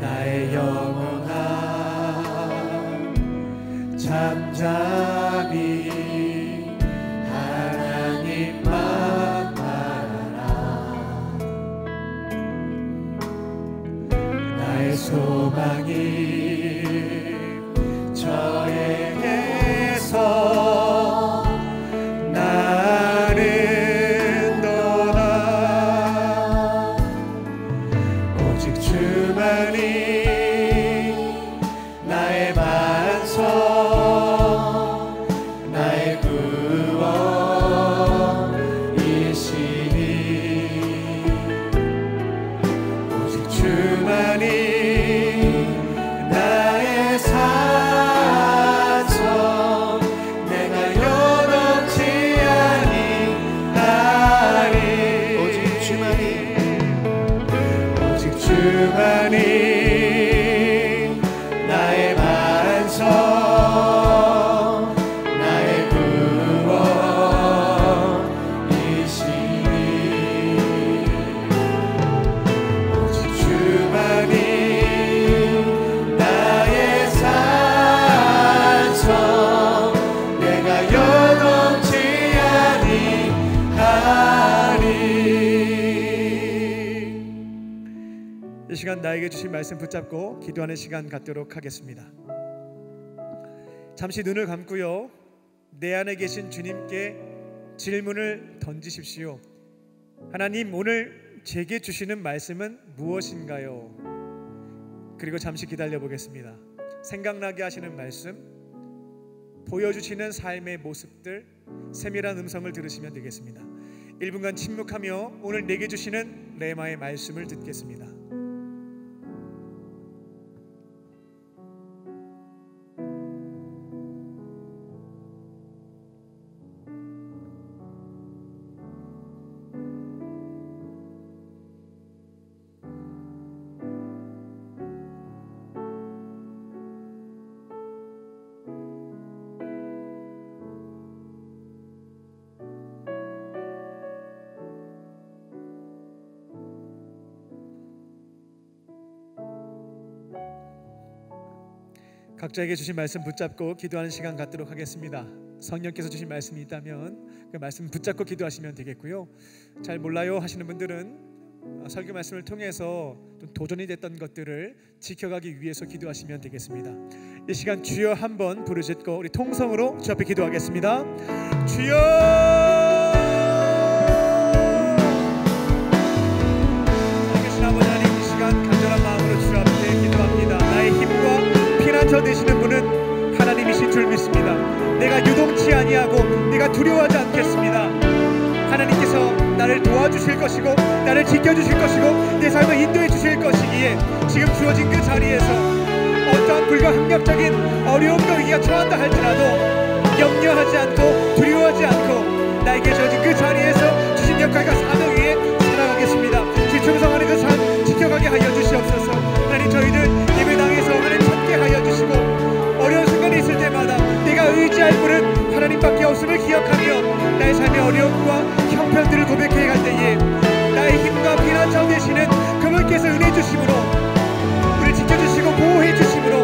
나의 영혼아 잠잠히 하나님만 바라라. 저에게서 나는 떠나 오직 주만이 나의 반석 나의 구원이시니 오직 주만이 나의 산성 내가 요동치 아니하리 오직 주만이 나의 반석 나의 구원이시니 오직 주만이 나의 산성 내가 요동치 아니하리. 이 시간 나에게 주신 말씀 붙잡고 기도하는 시간 갖도록 하겠습니다. 잠시 눈을 감고요, 내 안에 계신 주님께 질문을 던지십시오. 하나님, 오늘 제게 주시는 말씀은 무엇인가요? 그리고 잠시 기다려 보겠습니다. 생각나게 하시는 말씀, 보여주시는 삶의 모습들, 세밀한 음성을 들으시면 되겠습니다. 1분간 침묵하며 오늘 내게 주시는 레마의 말씀을 듣겠습니다. 각자에게 주신 말씀 붙잡고 기도하는 시간 갖도록 하겠습니다. 성령께서 주신 말씀이 있다면 그 말씀 붙잡고 기도하시면 되겠고요. 잘 몰라요 하시는 분들은 설교 말씀을 통해서 좀 도전이 됐던 것들을 지켜가기 위해서 기도하시면 되겠습니다. 이 시간 주여 한번 부르짖고 우리 통성으로 주 앞에 기도하겠습니다. 주여! 살아계신 아버지 하나님, 이 시간 간절한 마음으로 주 앞에 기도합니다. 나의 힘과 피난처 되시는 분은 하나님이신 줄 믿습니다. 내가 유동치 아니하고 내가 두려워하지 않겠습니다. 하나님께서 나를 도와주실 것이고 나를 지켜주실 것이고 내 삶을 인도해 주실 것이기에 지금 주어진 그 자리에서 어떠한 불가항력적인 어려움과 위기가 처한다 할지라도 염려하지 않고 두려워하지 않고 나에게 주어진 그 자리에서 주신 역할과 사명 위에 살아가겠습니다. 주 충성하는 그 삶 지켜가게 하여 주시옵소서. 하나님, 저희들 예배당에서 하나님 찾게 하여 주시고 어려운 순간이 있을 때마다 내가 의지할 분은 하나님밖에 없음을 기억하며 나의 삶의 어려움과 형편들을 고백해 갈 때에 나의 힘과 피난처 되시는 그분께서 은혜 주심으로 우리를 지켜주시고 보호해 주심으로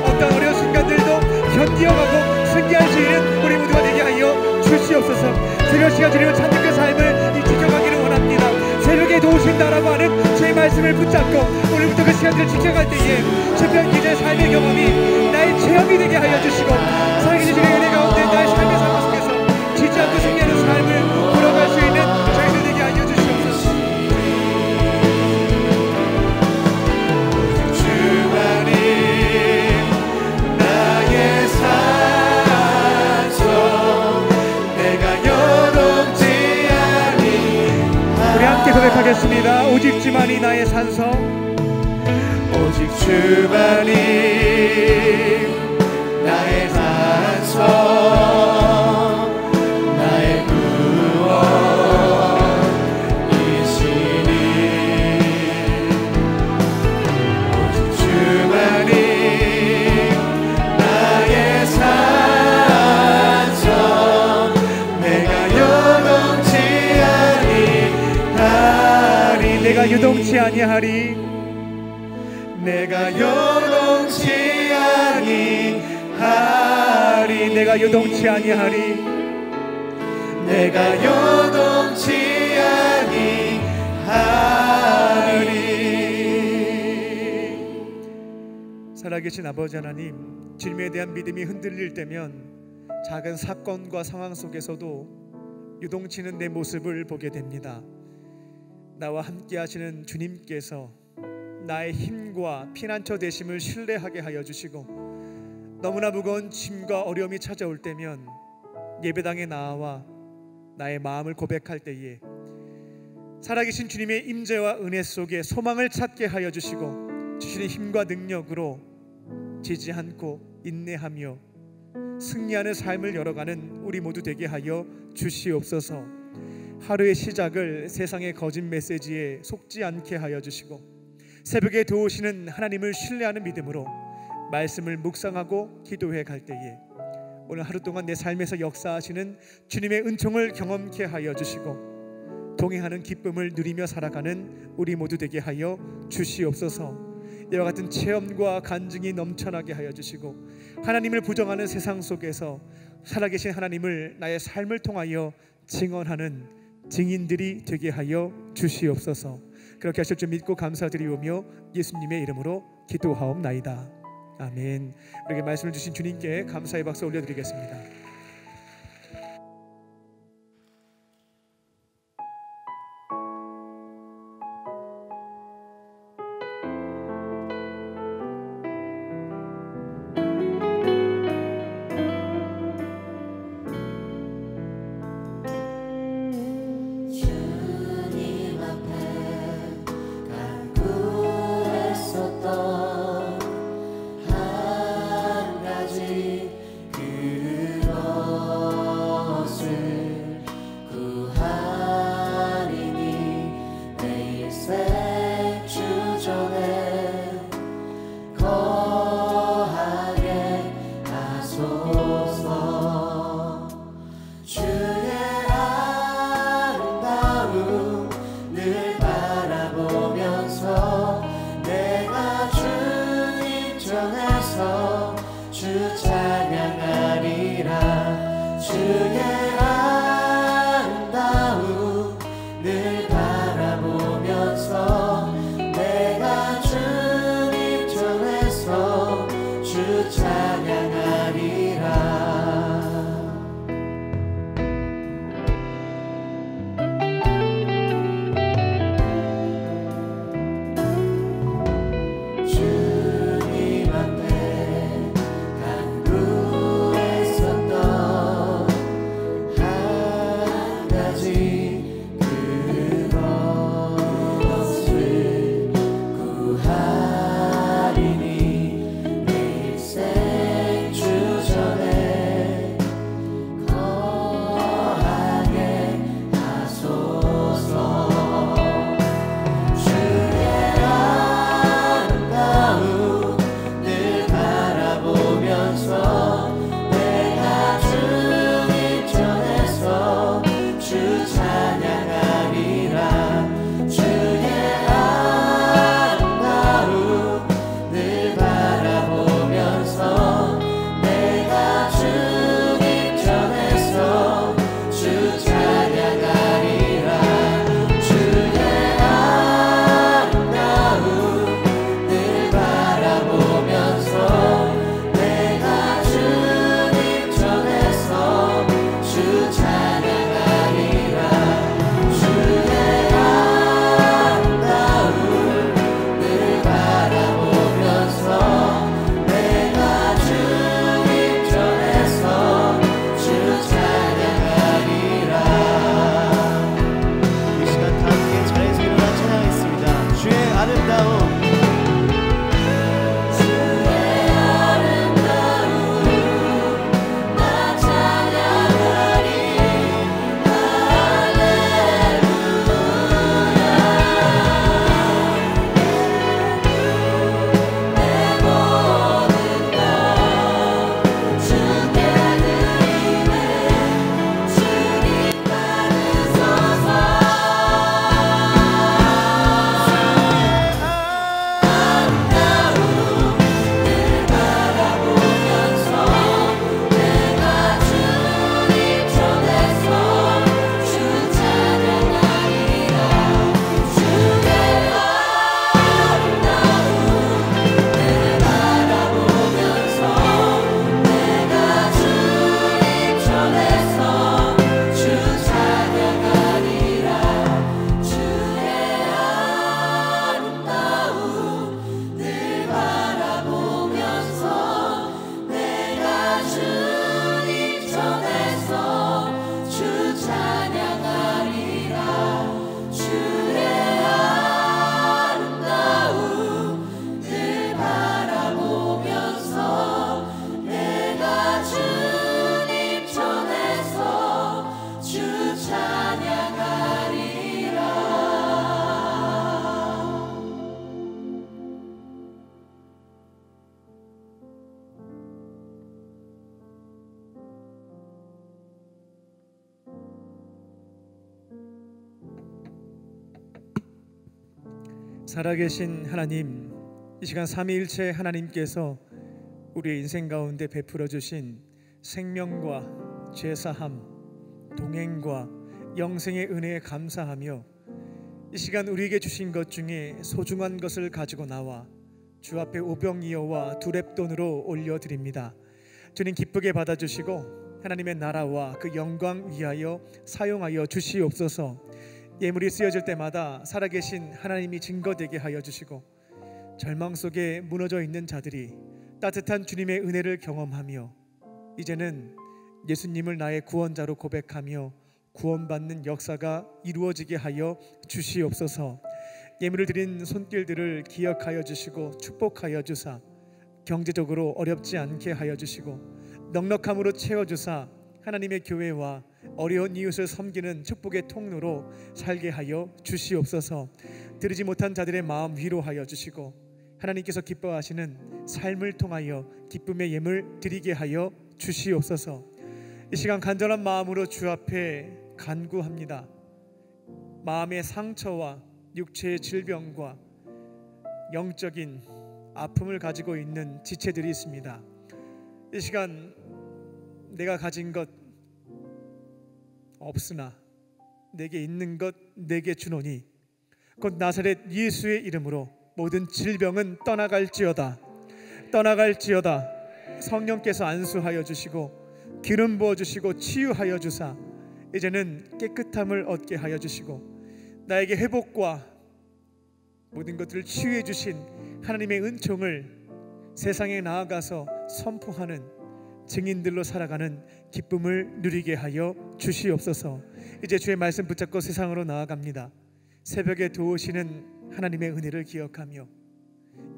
어떤 어려운 순간들도 견디어가고 승리할 수 있는 우리 모두가 되게 하여 주시옵소서. 새벽 시간 주님을 찾는 그 삶을 지켜가기를 원합니다. 새벽에 도우신다라고 하는 주의 말씀을 붙잡고 오늘부터 그 시간들을 지켜갈 때에 주변 기자의 삶의 경험이 나의 체험이 되게 하여 주시고 살아계신 주의 은혜 가운데 나의 삶의 상황 속에서 지지 않고 승리하는 삶을 걸어갈 수 있는 저희들 되게 하여 주시옵소서. 주만이 나의 산성 내가 요동치 아니. 우리 함께 고백하겠습니다. 오직 주만이 나의 산성, 오직 주만이 나의 산성 나의 구원이시니 오직 주만이 나의 산성 내가 요동치 아니하리. 내가 요동치 아니하리. 내가 요동치 아니하리. 내가 요동치 아니하리. 내가 요동치 아니하리. 살아계신 아버지 하나님, 주님에 대한 믿음이 흔들릴 때면 작은 사건과 상황 속에서도 유동치는 내 모습을 보게 됩니다. 나와 함께 하시는 주님께서 나의 힘과 피난처 되심을 신뢰하게 하여 주시고, 너무나 무거운 짐과 어려움이 찾아올 때면 예배당에 나와 나의 마음을 고백할 때에 살아계신 주님의 임재와 은혜 속에 소망을 찾게 하여 주시고, 주시는 힘과 능력으로 지지 않고 인내하며 승리하는 삶을 열어가는 우리 모두 되게 하여 주시옵소서. 하루의 시작을 세상의 거짓 메시지에 속지 않게 하여 주시고, 새벽에 도우시는 하나님을 신뢰하는 믿음으로 말씀을 묵상하고 기도해 갈 때에 오늘 하루 동안 내 삶에서 역사하시는 주님의 은총을 경험케 하여 주시고, 동행하는 기쁨을 누리며 살아가는 우리 모두 되게 하여 주시옵소서. 이와 같은 체험과 간증이 넘쳐나게 하여 주시고, 하나님을 부정하는 세상 속에서 살아계신 하나님을 나의 삶을 통하여 증언하는 증인들이 되게 하여 주시옵소서. 그렇게 하실 줄 믿고 감사드리오며 예수님의 이름으로 기도하옵나이다. 아멘. 우리에게 말씀을 주신 주님께 감사의 박수 올려드리겠습니다. 살아계신 하나님, 이 시간 삼위일체 하나님께서 우리의 인생 가운데 베풀어 주신 생명과 죄사함, 동행과 영생의 은혜에 감사하며 이 시간 우리에게 주신 것 중에 소중한 것을 가지고 나와 주 앞에 오병이어와 두렙돈으로 올려드립니다. 주님 기쁘게 받아주시고 하나님의 나라와 그 영광 위하여 사용하여 주시옵소서. 예물이 쓰여질 때마다 살아계신 하나님이 증거되게 하여 주시고 절망 속에 무너져 있는 자들이 따뜻한 주님의 은혜를 경험하며 이제는 예수님을 나의 구원자로 고백하며 구원받는 역사가 이루어지게 하여 주시옵소서. 예물을 드린 손길들을 기억하여 주시고 축복하여 주사 경제적으로 어렵지 않게 하여 주시고 넉넉함으로 채워주사 하나님의 교회와 어려운 이웃을 섬기는 축복의 통로로 살게 하여 주시옵소서. 드리지 못한 자들의 마음 위로하여 주시고 하나님께서 기뻐하시는 삶을 통하여 기쁨의 예물 드리게 하여 주시옵소서. 이 시간 간절한 마음으로 주 앞에 간구합니다. 마음의 상처와 육체의 질병과 영적인 아픔을 가지고 있는 지체들이 있습니다. 이 시간 내가 가진 것 없으나 내게 있는 것 내게 주노니 곧 나사렛 예수의 이름으로 모든 질병은 떠나갈지어다. 성령께서 안수하여 주시고 기름 부어 주시고 치유하여 주사 이제는 깨끗함을 얻게 하여 주시고 나에게 회복과 모든 것들을 치유해 주신 하나님의 은총을 세상에 나아가서 선포하는 증인들로 살아가는 기쁨을 누리게 하여 주시옵소서. 이제 주의 말씀 붙잡고 세상으로 나아갑니다. 새벽에 도우시는 하나님의 은혜를 기억하며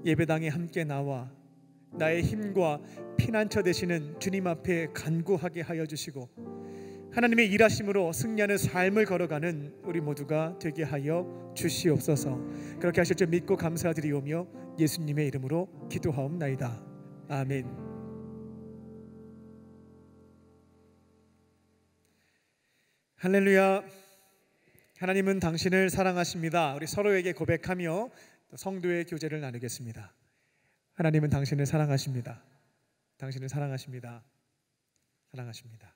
예배당에 함께 나와 나의 힘과 피난처 되시는 주님 앞에 간구하게 하여 주시고 하나님의 일하심으로 승리하는 삶을 걸어가는 우리 모두가 되게 하여 주시옵소서. 그렇게 하실 줄 믿고 감사드리오며 예수님의 이름으로 기도하옵나이다. 아멘. 할렐루야. 하나님은 당신을 사랑하십니다. 우리 서로에게 고백하며 성도의 교제를 나누겠습니다. 하나님은 당신을 사랑하십니다. 당신을 사랑하십니다. 사랑하십니다.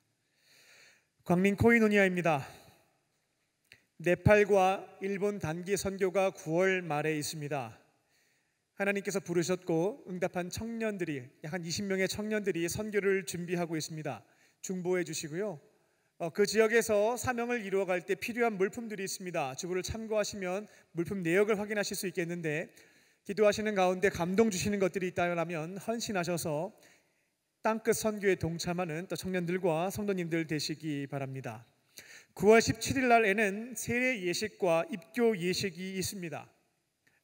광림 코이노니아입니다. 네팔과 일본 단기 선교가 9월 말에 있습니다. 하나님께서 부르셨고 응답한 청년들이 약 한 20명의 청년들이 선교를 준비하고 있습니다. 중보해 주시고요. 그 지역에서 사명을 이루어갈 때 필요한 물품들이 있습니다. 주보를 참고하시면 물품 내역을 확인하실 수 있겠는데 기도하시는 가운데 감동 주시는 것들이 있다면 헌신하셔서 땅끝 선교에 동참하는 또 청년들과 성도님들 되시기 바랍니다. 9월 17일 날에는 세례 예식과 입교 예식이 있습니다.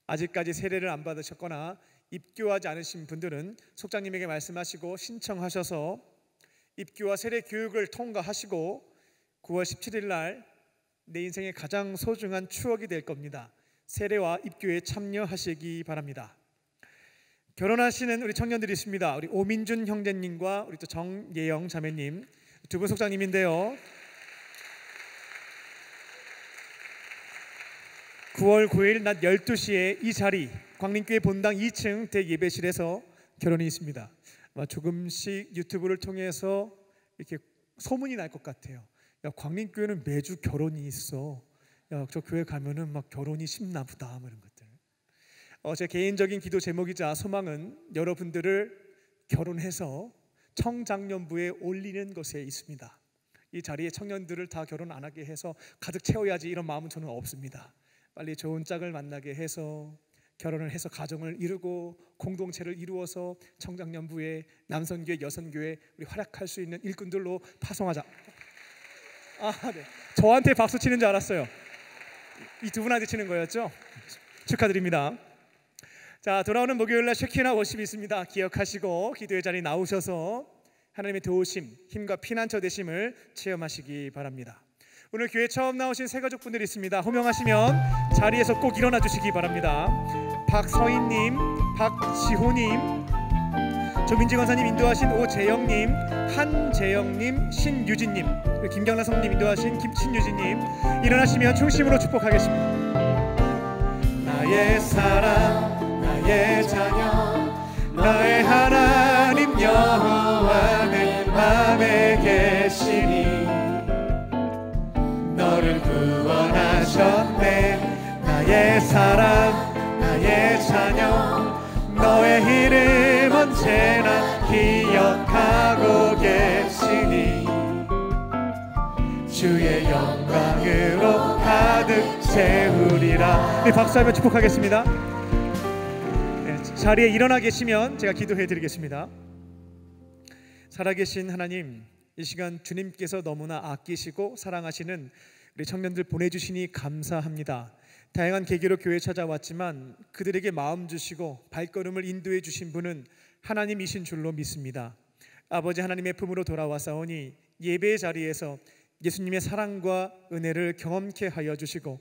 아직까지 세례를 안 받으셨거나 입교하지 않으신 분들은 속장님에게 말씀하시고 신청하셔서 입교와 세례 교육을 통과하시고 9월 17일 날 내 인생의 가장 소중한 추억이 될 겁니다. 세례와 입교에 참여하시기 바랍니다. 결혼하시는 우리 청년들이 있습니다. 우리 오민준 형제님과 우리 또 정예영 자매님 두 분 속장님인데요. 9월 9일 낮 12시에 이 자리 광림교회 본당 2층 대예배실에서 결혼이 있습니다. 조금씩 유튜브를 통해서 이렇게 소문이 날 것 같아요. 야, 광림교회는 매주 결혼이 있어. 야, 저 교회 가면은 막 결혼이 쉽나 보다. 이런 것들. 제 개인적인 기도 제목이자 소망은 여러분들을 결혼해서 청장년부에 올리는 것에 있습니다. 이 자리에 청년들을 다 결혼 안 하게 해서 가득 채워야지 이런 마음은 저는 없습니다. 빨리 좋은 짝을 만나게 해서 결혼을 해서 가정을 이루고 공동체를 이루어서 청장년부에 남선교회 여선교회 우리 활약할 수 있는 일꾼들로 파송하자. 네. 저한테 박수 치는 줄 알았어요. 이 두 분한테 치는 거였죠? 축하드립니다. 자, 돌아오는 목요일날 쉐키나 워십이 있습니다. 기억하시고 기도의 자리에 나오셔서 하나님의 도우심, 힘과 피난처 되심을 체험하시기 바랍니다. 오늘 교회 처음 나오신 새가족분들이 있습니다. 호명하시면 자리에서 꼭 일어나 주시기 바랍니다. 박서인님, 박지호님, 조민지 권사님 인도하신 오재영님, 한재영님, 신유진님, 김경란 성님 인도하신 신유진님 일어나시면 중심으로 축복하겠습니다. 나의 사랑 나의 자녀 나의 하나님 여호와는 맘에 계시니 너를 구원하셨네 나의 사랑 나의 자녀 너의 이름 언제나 기억하고 계시니 주의 영광으로 가득 채우리라. 네, 박수하며 축복하겠습니다. 네, 자리에 일어나 계시면 제가 기도해 드리겠습니다. 살아계신 하나님, 이 시간 주님께서 너무나 아끼시고 사랑하시는 우리 청년들 보내주시니 감사합니다. 다양한 계기로 교회에 찾아왔지만 그들에게 마음 주시고 발걸음을 인도해 주신 분은 하나님이신 줄로 믿습니다. 아버지 하나님의 품으로 돌아와사오니 예배의 자리에서 예수님의 사랑과 은혜를 경험케 하여 주시고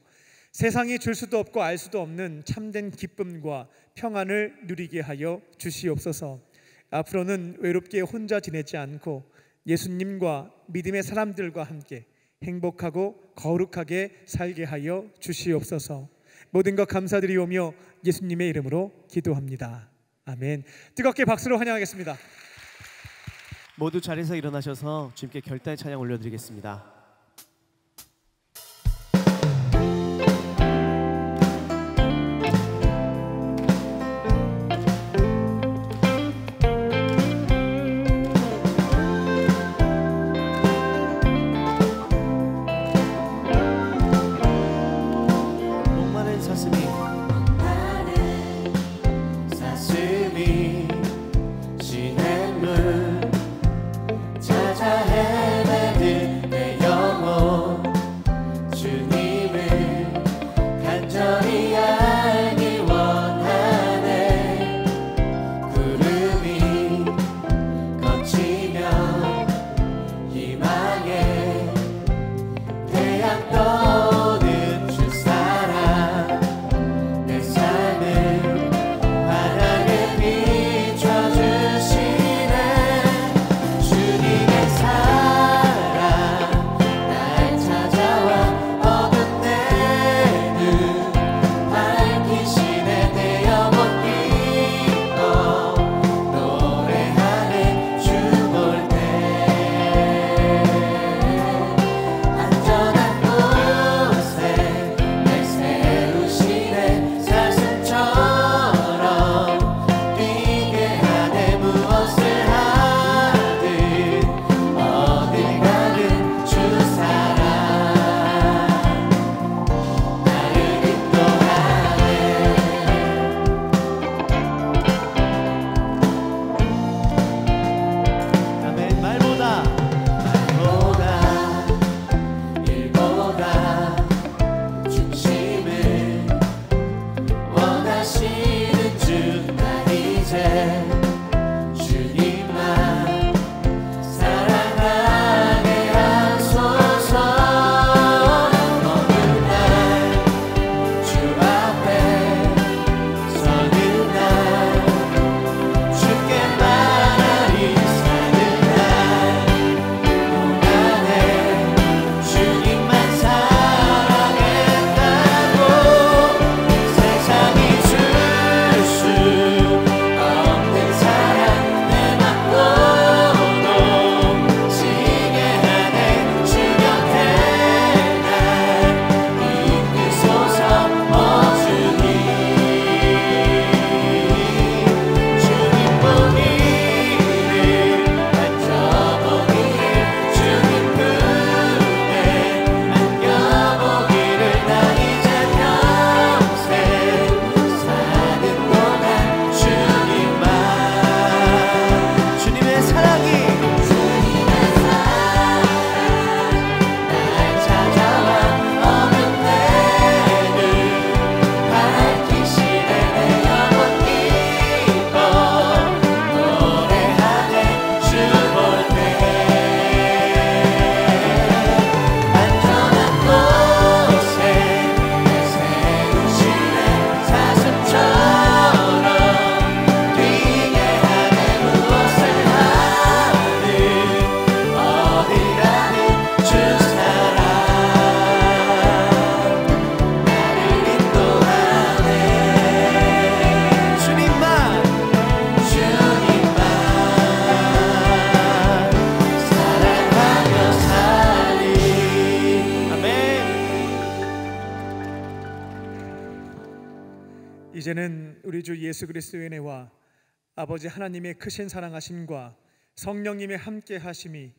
세상이 줄 수도 없고 알 수도 없는 참된 기쁨과 평안을 누리게 하여 주시옵소서. 앞으로는 외롭게 혼자 지내지 않고 예수님과 믿음의 사람들과 함께 행복하고 거룩하게 살게 하여 주시옵소서. 모든 것 감사드리오며 예수님의 이름으로 기도합니다. 아멘. 뜨겁게 박수로 환영하겠습니다. 모두 자리에서 일어나셔서 주님께 결단의 찬양 올려드리겠습니다. 시냇물 찾아 헤매는 내 이제는 우리 주 예수 그리스도의 은혜와 아버지 하나님의 크신 사랑하심과 성령님의 함께 하심이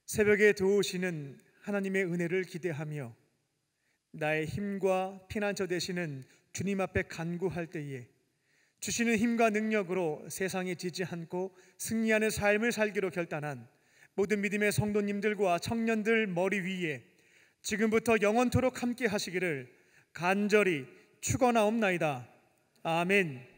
새벽에 도우시는 하나님의 은혜를 기대하며 나의 힘과 피난처 되시는 주님 앞에 간구할 때에 주시는 힘과 능력으로 세상에 지지 않고 승리하는 삶을 살기로 결단한 모든 믿음의 성도님들과 청년들 머리 위에 지금부터 영원토록 함께 하시기를 간절히 축원하옵나이다. 아멘.